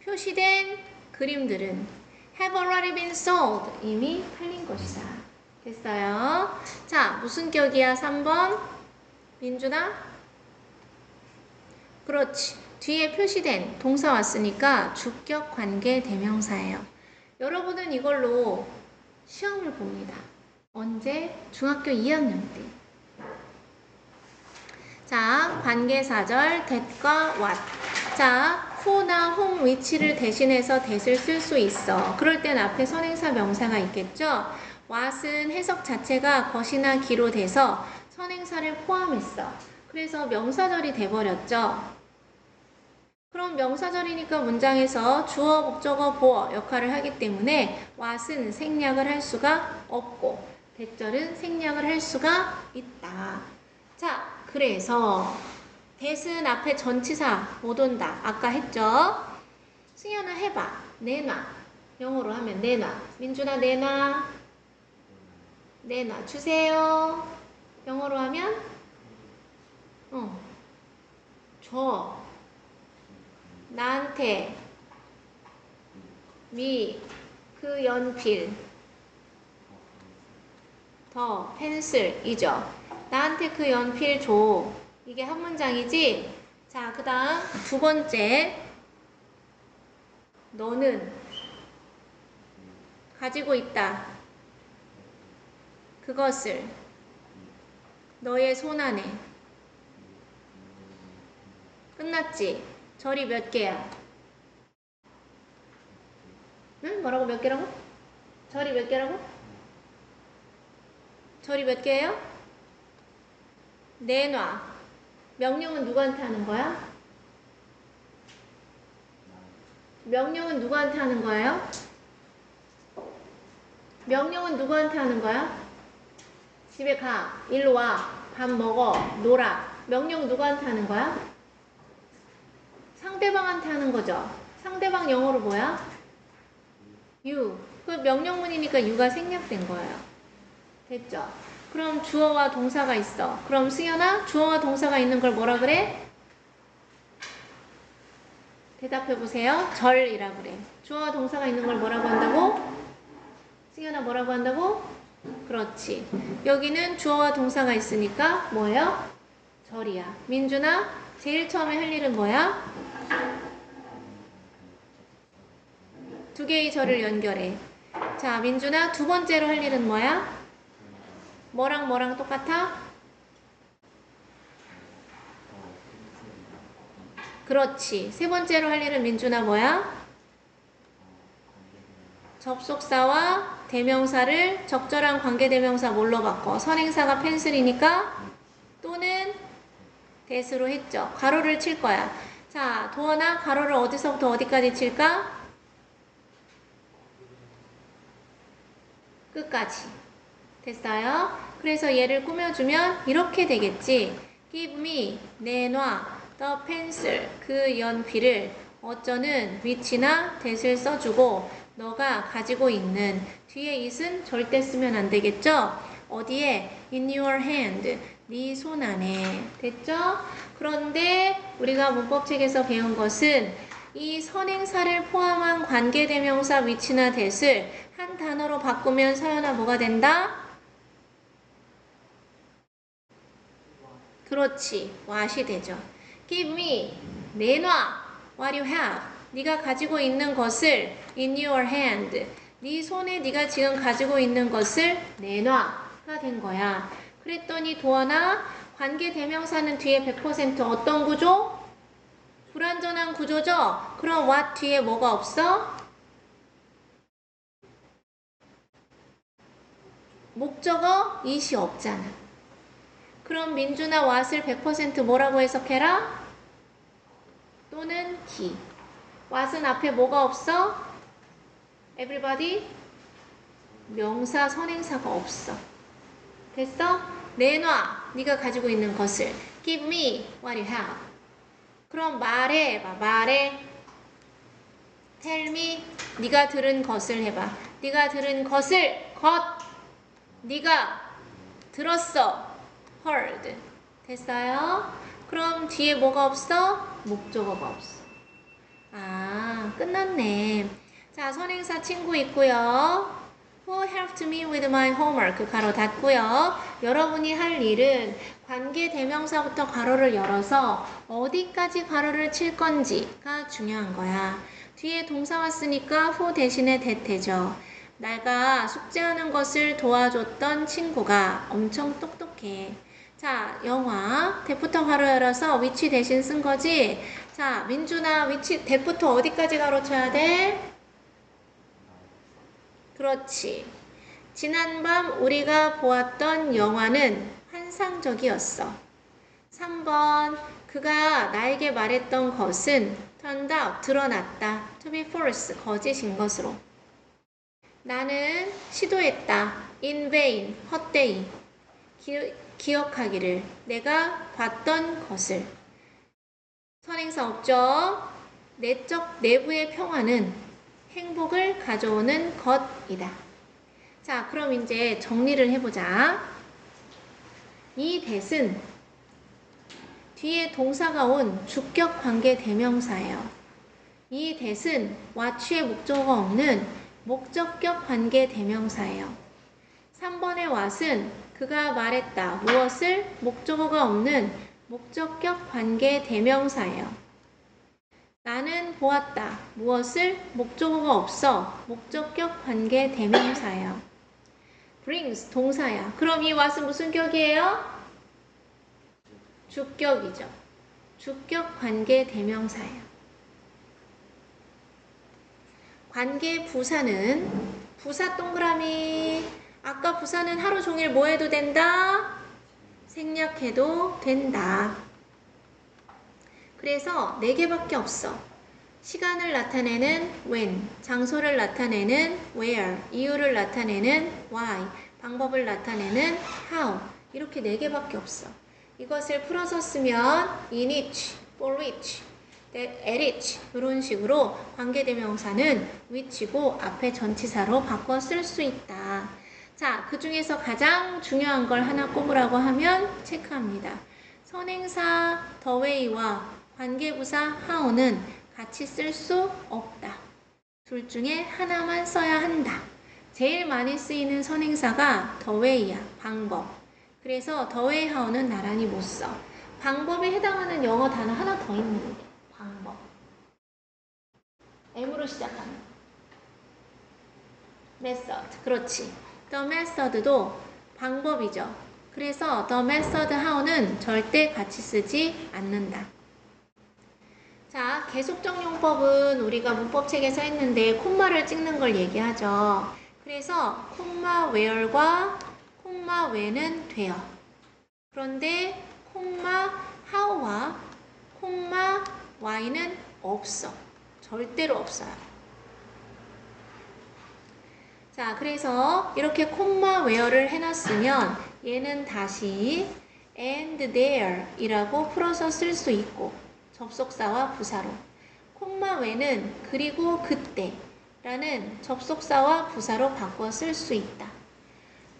표시된 그림들은 have already been sold. 이미 팔린 것이다. 됐어요? 자, 무슨 격이야? 3번. 민준아? 그렇지. 뒤에 표시된 동사 왔으니까 주격 관계 대명사예요. 여러분은 이걸로 시험을 봅니다. 언제? 중학교 2학년 때. 자, 관계사절 that과 what. 자, who나 whom, which를 대신해서 that을 쓸 수 있어. 그럴 땐 앞에 선행사 명사가 있겠죠? what은 해석 자체가 것이나 기로 돼서 선행사를 포함했어. 그래서 명사절이 돼버렸죠. 그럼 명사절이니까 문장에서 주어, 목적어, 보어 역할을 하기 때문에 what은 생략을 할 수가 없고 that절은 생략을 할 수가 있다. 자, 그래서 that은 앞에 전치사 못 온다. 아까 했죠? 승현아 해봐. 내놔. 영어로 하면 내놔. 민준아 내놔. 내놔. 주세요. 영어로 하면 줘. 나한테 그 연필 더 펜슬이죠. 나한테 그 연필 줘. 이게 한 문장이지? 자, 그 다음 두 번째. 너는 가지고 있다. 그것을 너의 손 안에. 끝났지? 절이 몇 개야? 응? 뭐라고 몇 개라고? 절이 몇 개라고? 절이 몇 개예요? 내놔. 명령은 누구한테 하는 거야? 명령은 누구한테 하는 거예요? 명령은 누구한테 하는 거야? 집에 가. 일로 와. 밥 먹어. 놀아. 명령 누구한테 하는 거야? 상대방한테 하는 거죠. 상대방 영어로 뭐야? you. 그 명령문이니까 you가 생략된 거예요. 됐죠? 그럼 주어와 동사가 있어. 그럼 승현아, 주어와 동사가 있는 걸 뭐라 그래? 대답해보세요. 절이라고 그래. 주어와 동사가 있는 걸 뭐라고 한다고? 승현아 뭐라고 한다고? 그렇지. 여기는 주어와 동사가 있으니까 뭐예요? 절이야. 민준아, 제일 처음에 할 일은 뭐야? 두 개의 절을 연결해. 자, 민준아, 두 번째로 할 일은 뭐야? 뭐랑 뭐랑 똑같아? 그렇지. 세 번째로 할 일은 민준아 뭐야? 접속사와 대명사를 적절한 관계대명사 뭘로 바꿔? 선행사가 펜슬이니까 또는 that으로 했죠. 가로를 칠 거야. 자, 도원아, 가로를 어디서부터 어디까지 칠까? 끝까지. 됐어요? 그래서 얘를 꾸며주면 이렇게 되겠지. Give me, 내놔, the pencil, 그 연필을 어쩌는 which나 that을 써주고 너가 가지고 있는 뒤에 it은 절대 쓰면 안 되겠죠? 어디에? in your hand, 네 손 안에. 됐죠? 그런데 우리가 문법책에서 배운 것은 이 선행사를 포함한 관계대명사 which나 that을 한 단어로 바꾸면 서연아 뭐가 된다? 그렇지. what이 되죠. Give me, 내놔. What you have. 네가 가지고 있는 것을 in your hand. 네 손에 네가 지금 가지고 있는 것을 내놔가 된 거야. 그랬더니 도원아, 관계대명사는 뒤에 100% 어떤 구조? 불완전한 구조죠? 그럼 what 뒤에 뭐가 없어? 목적어 it이 없잖아. 그럼 민준아 what을 100% 뭐라고 해석해라? 또는 he. what은 앞에 뭐가 없어? everybody? 명사, 선행사가 없어. 됐어? 내놔. 네가 가지고 있는 것을. Give me what you have. 그럼 말해봐. 말해. Tell me. 네가 들은 것을 해봐. 네가 들은 것을. 것. 네가 들었어. heard. 됐어요? 그럼 뒤에 뭐가 없어? 목적어가 없어. 아, 끝났네. 자, 선행사 친구 있고요. Who helped me with my homework? 가로 닫고요. 여러분이 할 일은 관계 대명사부터 괄호를 열어서 어디까지 괄호를 칠 건지가 중요한 거야. 뒤에 동사 왔으니까 who 대신에 that죠. 내가 숙제하는 것을 도와줬던 친구가 엄청 똑똑해. 자, 영화 that부터 괄호 열어서 which 대신 쓴 거지. 자, 민준아 which that부터 어디까지 괄호 쳐야 돼? 그렇지. 지난밤 우리가 보았던 영화는 환상적이었어. 3번. 그가 나에게 말했던 것은 turned out, 드러났다. to be false, 거짓인 것으로. 나는 시도했다. in vain, 헛되이. 기억하기를. 내가 봤던 것을. 선행사 없죠? 내적 내부의 평화는 행복을 가져오는 것이다. 자, 그럼 이제 정리를 해보자. 이 that은 뒤에 동사가 온 주격 관계 대명사예요. 이 that은 what의 목적어가 없는 목적격 관계 대명사예요. 3번의 what은 그가 말했다. 무엇을? 목적어가 없는 목적격 관계 대명사예요. 나는 보았다. 무엇을? 목적어가 없어. 목적격 관계 대명사예요. brings 동사야. 그럼 이 what은 무슨 격이에요? 주격이죠. 주격 관계 대명사예요. 관계 부사는 부사 동그라미. 아까 부사는 하루 종일 뭐 해도 된다? 생략해도 된다. 그래서 4개밖에 없어. 시간을 나타내는 when, 장소를 나타내는 where, 이유를 나타내는 why, 방법을 나타내는 how. 이렇게 4개밖에 없어. 이것을 풀어서 쓰면 in which, for which, at which 이런 식으로 관계대명사는 which고 앞에 전치사로 바꿔 쓸 수 있다. 자, 그 중에서 가장 중요한 걸 하나 꼽으라고 하면 체크합니다. 선행사 the way와 관계부사 how는 같이 쓸 수 없다. 둘 중에 하나만 써야 한다. 제일 많이 쓰이는 선행사가 the way야. 방법. 그래서 the way how는 나란히 못 써. 방법에 해당하는 영어 단어 하나 더 있는 게 방법. M으로 시작하는 method. 그렇지. the method도 방법이죠. 그래서 the method how는 절대 같이 쓰지 않는다. 자, 계속적 용법은 우리가 문법책에서 했는데 콤마를 찍는 걸 얘기하죠. 그래서 콤마 where과 콤마 when은 돼요. 그런데 콤마 how와 콤마 why는 없어. 절대로 없어요. 자, 그래서 이렇게 콤마 where를 해놨으면 얘는 다시 and there 이라고 풀어서 쓸 수 있고 접속사와 부사로. 콤마 when은 그리고 그때 라는 접속사와 부사로 바꿔 쓸 수 있다.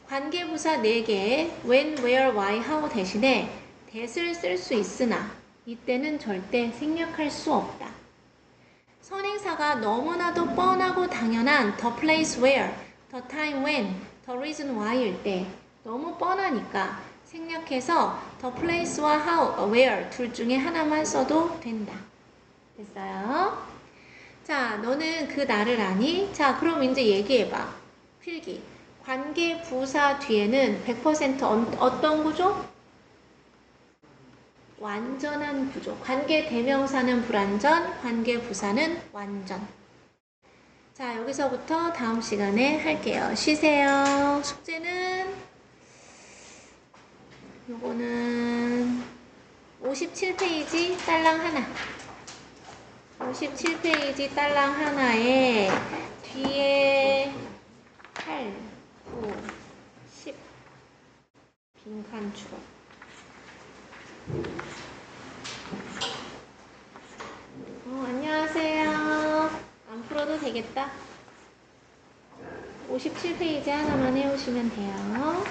관계부사 4개 when, where, why, how 대신에 that을 쓸 수 있으나 이때는 절대 생략할 수 없다. 선행사가 너무나도 뻔하고 당연한 the place where, the time when, the reason why일 때 너무 뻔하니까 생략해서 the place와 how, where 둘 중에 하나만 써도 된다. 됐어요? 자, 너는 그 나를 아니? 자, 그럼 이제 얘기해봐. 필기. 관계 부사 뒤에는 100% 어떤 구조? 완전한 구조. 관계 대명사는 불완전, 관계 부사는 완전. 자, 여기서부터 다음 시간에 할게요. 쉬세요. 숙제는 요거는 57페이지 딸랑 하나. 57페이지 딸랑 하나에 뒤에 8, 9, 10 빈칸 추가. 안녕하세요. 안 풀어도 되겠다. 57페이지 하나만 해오시면 돼요.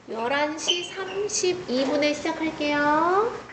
11시 32분에 시작할게요.